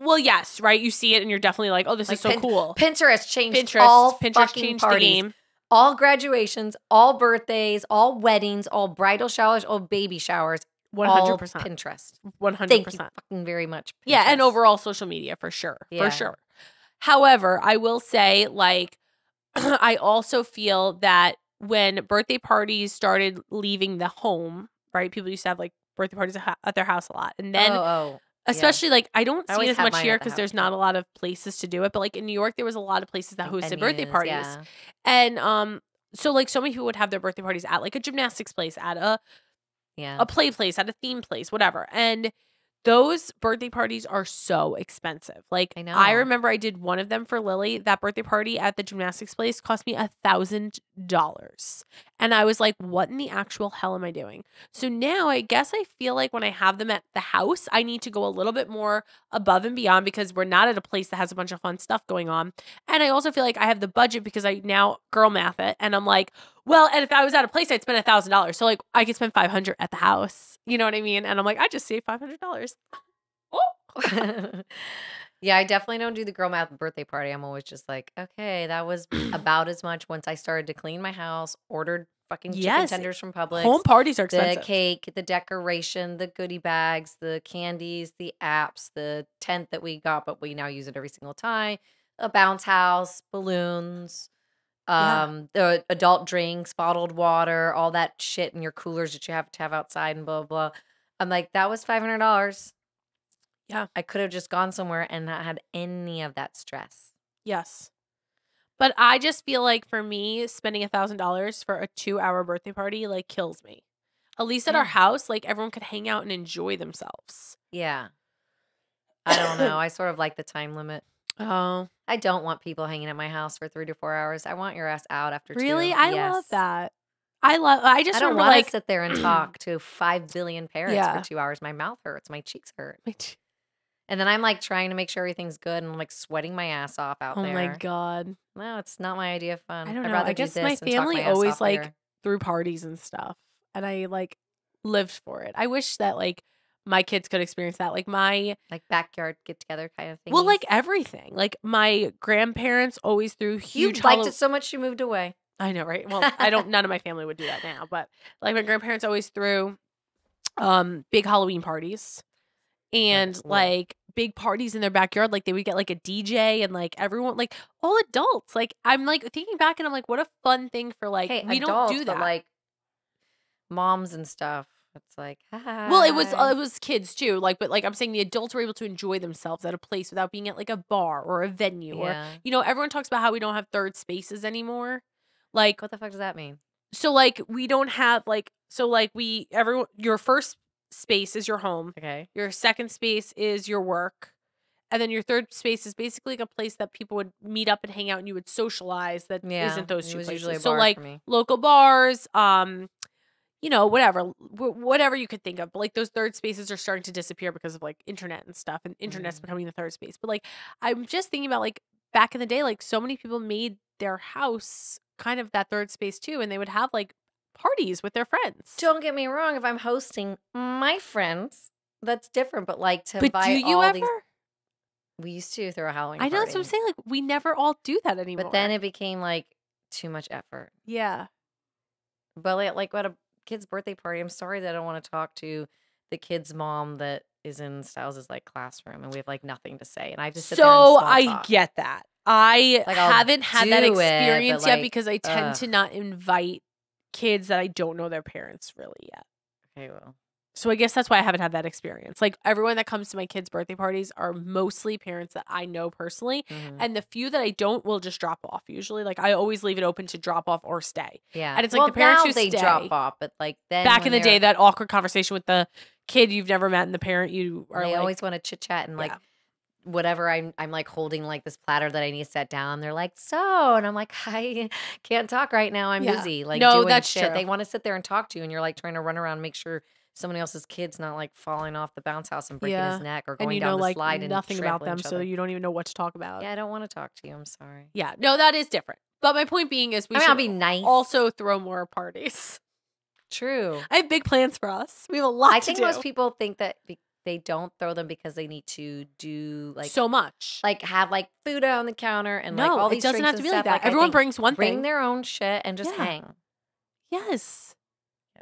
Well, yes, right? You see it and you're definitely like, oh, this is so cool. Pinterest changed all fucking parties. The game. All graduations, all birthdays, all weddings, all bridal showers, all baby showers. 100%. All Pinterest. 100%. Thank you fucking very much, Pinterest. Yeah, and overall social media for sure. Yeah. For sure. However, I will say, like, I also feel that when birthday parties started leaving the home, right? People used to have like birthday parties at their house a lot. And then Especially, like, I don't I see always it as have much mine here at the because there's house, not but a lot of places to do it. But, like, in New York, there was a lot of places that like hosted birthday venues, parties. yeah. And, so, like, so many people would have their birthday parties at, like, a gymnastics place, at a Yeah. play place, at a theme place, whatever. And those birthday parties are so expensive. Like, I I know. remember I did one of them for Lily. That birthday party at the gymnastics place cost me $1,000. And I was like, what in the actual hell am I doing? So now I guess I feel like when I have them at the house, I need to go a little bit more above and beyond because we're not at a place that has a bunch of fun stuff going on. And I also feel like I have the budget because I now girl math it. And I'm like, well, and if I was at a place, I'd spend $1,000. So, like, I could spend $500 at the house. You know what I mean? And I'm like, I just saved $500. Oh. Yeah, I definitely don't do the girl math birthday party. I'm always just like, okay, that was about as much once I started to clean my house, ordered fucking chicken Yes. tenders from Publix, Home parties are the expensive. cake, the decoration, the goodie bags, the candies, the apps, the tent that we got, but we now use it every single time, a bounce house, balloons, Yeah. the adult drinks, bottled water, all that shit in your coolers that you have to have outside and blah, blah, blah. I'm like, that was $500. Yeah. I could have just gone somewhere and not had any of that stress. Yes. But I just feel like for me, spending $1,000 for a 2-hour birthday party, like, kills me. At least at our Yeah. house, like, everyone could hang out and enjoy themselves. Yeah. I don't know. I sort of like the time limit. Oh. I don't want people hanging at my house for 3 to 4 hours. I want your ass out after 2. Really? I love Yes. that. I just I don't remember, want like, to sit there and talk to 5 billion parrots Yeah. for 2 hours. My mouth hurts. My cheeks hurt. And then I'm like trying to make sure everything's good and I'm like sweating my ass off out Oh there. my God. No, it's not my idea of fun. I don't I'd know. rather I do guess this my and talk family my ass always, off like, later. threw parties and stuff. And I, like, lived for it. I wish that, like, my kids could experience that. Like, my Like backyard get together kind of thing. well, like, everything. Like, my grandparents always threw You huge liked it so much you moved away. I know, right? Well, none of my family would do that now, but, like, my grandparents always threw big Halloween parties and, Cool. like, big parties in their backyard. Like, they would get, like, a DJ and, like, everyone, like, all adults. Like, I'm, like, thinking back and I'm like, what a fun thing for, like, Hey, we adults, don't do that. but like moms and stuff. It's like, Well, it hi. was kids too. Like, but, like, I'm saying the adults were able to enjoy themselves at a place without being at, like, a bar or a venue or, Yeah. you know, everyone talks about how we don't have third spaces anymore. Like, What the fuck does that mean? so, like, we don't have, like, so, like, your first space is your home. Okay. Your second space is your work. And then your third space is basically like a place that people would meet up and hang out and you would socialize that Yeah. isn't those It two was places. usually a So, bar like, for me. local bars, you know, whatever you could think of. But, like, those third spaces are starting to disappear because of, like, internet and stuff, and internet's becoming the third space. But, like, I'm just thinking about, like, back in the day, like, so many people made their house kind of that third space too, and they would have, like, parties with their friends. Don't get me wrong. If I'm hosting my friends, that's different. But like to But do invite you all ever? these, we used to throw a Halloween I know that's what I'm party. saying. Like, we never all do that anymore. But then it became like too much effort. yeah. But like at a kid's birthday party, I'm sorry that I don't want to talk to the kid's mom that is in Styles' like classroom and we have like nothing to say. And I just sit there and So small I talk. get that. I Like, I'll haven't had that do it, but, experience yet like, because I tend to ugh. not invite kids that I don't know their parents really yet. Okay, well. So I guess that's why I haven't had that experience. Like, everyone that comes to my kids' birthday parties are mostly parents that I know personally. And the few that I don't will just drop off usually. Like, I always leave it open to drop off or stay. Yeah. And it's like the parents now who they stay. drop off, but like then Back when in the day, they're- that awkward conversation with the kid you've never met and the parent you are they like, always want to chit chat and like Yeah. whatever I'm like holding like this platter that I need to set down. They're like, so, and I'm like, I can't talk right now. I'm Yeah. busy. Like No, doing that's shit. true. They want to sit there and talk to you, and you're like trying to run around and make sure someone else's kid's not like falling off the bounce house and breaking his neck or and going you down know, the like, slide and nothing about trampling them, each so other. you don't even know what to talk about. Yeah, I don't want to talk to you. I'm sorry. Yeah, no, that is different. But my point being is, we I mean, should I'll be nice. also throw more parties. True. I have big plans for us. We have a lot I to think do. most people think that they don't throw them because they need to do like so much. like have like food out on the counter and like No, all it these doesn't drinks have to and be like stuff. that. I Everyone think brings one bring thing. their own shit and just Yeah. hang. Yes.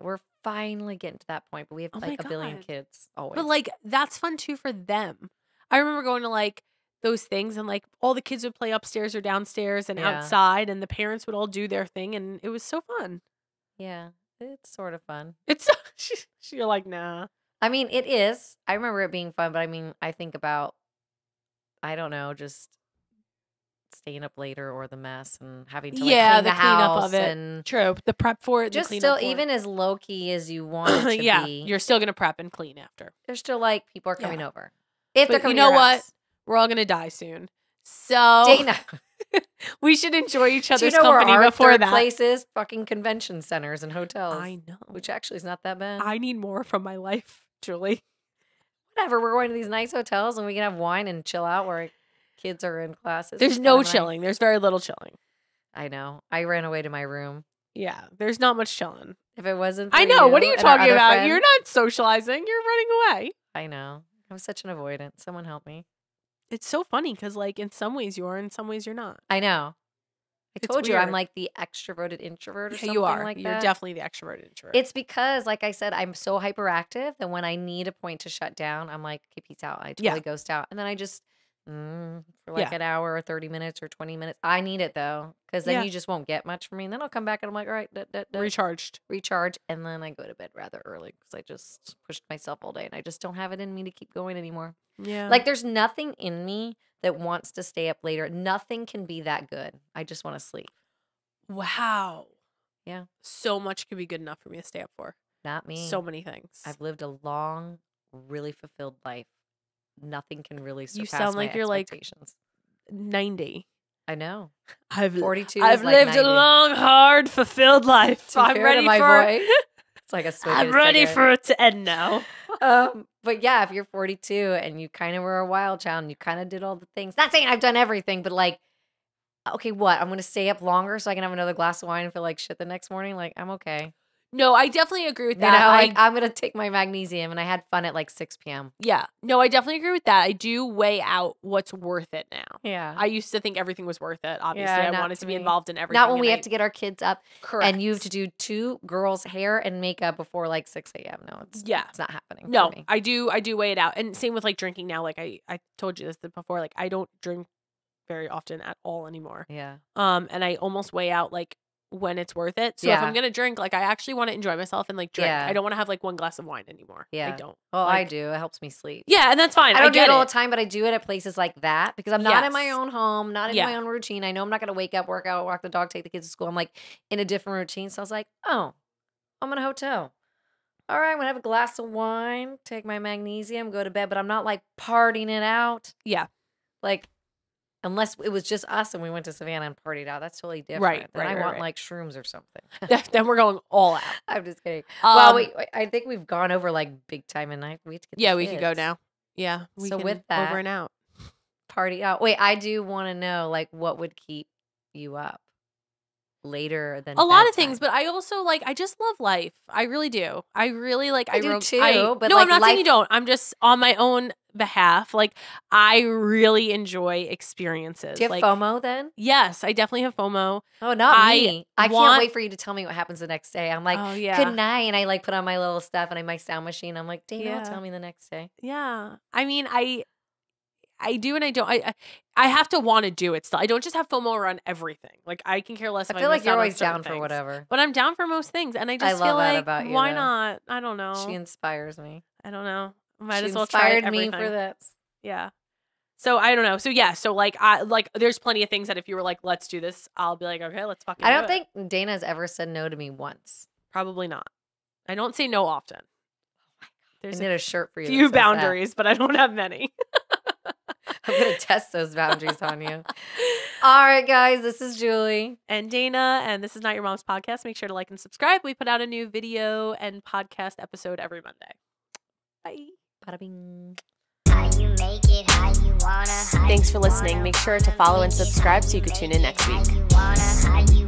We're finally getting to that point, but we have Oh my like a billion God. kids always. But, like, that's fun too for them. I remember going to, like, those things and, like, all the kids would play upstairs or downstairs and Yeah. outside, and the parents would all do their thing, and it was so fun. yeah, it's sort of fun. It's you're like, nah. I mean, it is. I remember it being fun, but I mean, I think about, I don't know, just staying up later or the mess and having to like clean the cleanup house of it. and True. The prep for it, just the still, cleanup for even it. as low key as you want it to be. You're still gonna prep and clean after. There's still like people are coming over. If they're coming you know to your what? house. We're all gonna die soon. So Dana, we should enjoy each other's do you know company where our before third that. places? Fucking convention centers and hotels. I know. Which actually is not that bad. I need more from my life, Julie. Whatever. We're going to these nice hotels and we can have wine and chill out where kids are in classes. There's no chilling. There's very little chilling. I know. I ran away to my room. Yeah, there's not much chilling. If it wasn't for I know. you What are you and our talking other about? friend- You're not socializing. You're running away. I know. I'm such an avoidant. Someone help me. It's so funny because, like, in some ways you are, in some ways you're not. I know. I It's told you I'm weird. like the extroverted introvert or something You are. like You're that. definitely the extroverted introvert. It's because, like I said, I'm so hyperactive that when I need a point to shut down, I'm like, okay, peace out. I totally ghost out. And then I just, for like an hour or 30 minutes or 20 minutes. I need it though, because then you just won't get much from me. And then I'll come back and I'm like, all right, recharge. And then I go to bed rather early because I just pushed myself all day and I just don't have it in me to keep going anymore. Yeah. Like there's nothing in me that wants to stay up later. Nothing can be that good. I just want to sleep. Wow. Yeah. So much could be good enough for me to stay up for. Not me. So many things. I've lived a long, really fulfilled life. Nothing can really surpass You sound like my you're like expectations. 90. I know. I've 42. I've is like lived 90. a long, hard, fulfilled life. Do you I'm hear ready my for voice? It's like a swig of I'm ready cigarette. for it to end now. But yeah, if you're 42 and you kind of were a wild child and you kind of did all the things, not saying I've done everything, but like, okay, what? I'm going to stay up longer so I can have another glass of wine and feel like shit the next morning. Like, I'm okay. No, I definitely agree with that. You know, like I'm going to take my magnesium and I had fun at like 6 p.m. Yeah. No, I definitely agree with that. I do weigh out what's worth it now. Yeah. I used to think everything was worth it. Obviously, Yeah, I not wanted to to be me. involved in everything. Not when we have to get our kids up. Correct. And you have to do 2 girls' hair and makeup before like 6 a.m. No, it's not happening. No, for me. I do weigh it out. And same with like drinking now. Like I told you this before. Like I don't drink very often at all anymore. Yeah. And I almost weigh out like when it's worth it. So if I'm gonna drink, like I actually want to enjoy myself and like drink. Yeah. I don't want to have like one glass of wine anymore. Yeah. I don't. Well, like, I do. It helps me sleep. Yeah, and that's fine. I don't do get it all the time, but I do it at places like that because I'm not in my Yes. own home, not in Yeah. my own routine. I know I'm not going to wake up, work out, walk the dog, take the kids to school. I'm like in a different routine. So I was like, oh, I'm in a hotel. All right, I'm going to have a glass of wine, take my magnesium, go to bed, but I'm not like partying it out. Yeah. Like, unless it was just us and we went to Savannah and partied out. That's totally different. Right, Then right, I want right. like shrooms or something. Then we're going all out. I'm just kidding. Well, Um, I think we've gone over like big time and we have to get the Yeah, we could go kids. now. Yeah. We So can with that, over and out. Party out. Wait, I do want to know like what would keep you up later than A lot of bedtime? things, but I also like I just love life. I really do. I really like I do wrote- too, but, no, like, I'm not saying you life- don't. I'm just on my own behalf. Like I really enjoy experiences. Do you have like FOMO then? yes, I definitely have FOMO. Oh, not I me. I can't want- wait for you to tell me what happens the next day. I'm like, Oh yeah. good night, and I like put on my little stuff and my sound machine. I'm like, Dana, Yeah. tell me the next day. Yeah. I mean, I do and I don't. I have to want to do it still. I don't just have FOMO around everything. Like I can care less. I if feel like miss you're out on always certain down for things. whatever. But I'm down for most things, and I just love feel that like about you, why though. not? I don't know. She inspires me. I don't know. Might She as well try inspired me everything. for this. Yeah. So I don't know. So yeah. So like there's plenty of things that if you were like, let's do this, I'll be like, okay, let's fucking. I do don't it. think Dana's ever said no to me once. Probably not. I don't say no often. There's I knit a shirt for you. few that says that. boundaries, but I don't have many. I'm gonna test those boundaries on you. All right, guys, this is Julie. And Dana, and this is Not Your Mom's Podcast. Make sure to like and subscribe. We put out a new video and podcast episode every Monday. Bye. Bada bing. Thanks for listening. Make sure to follow and subscribe so you can tune in next week. How you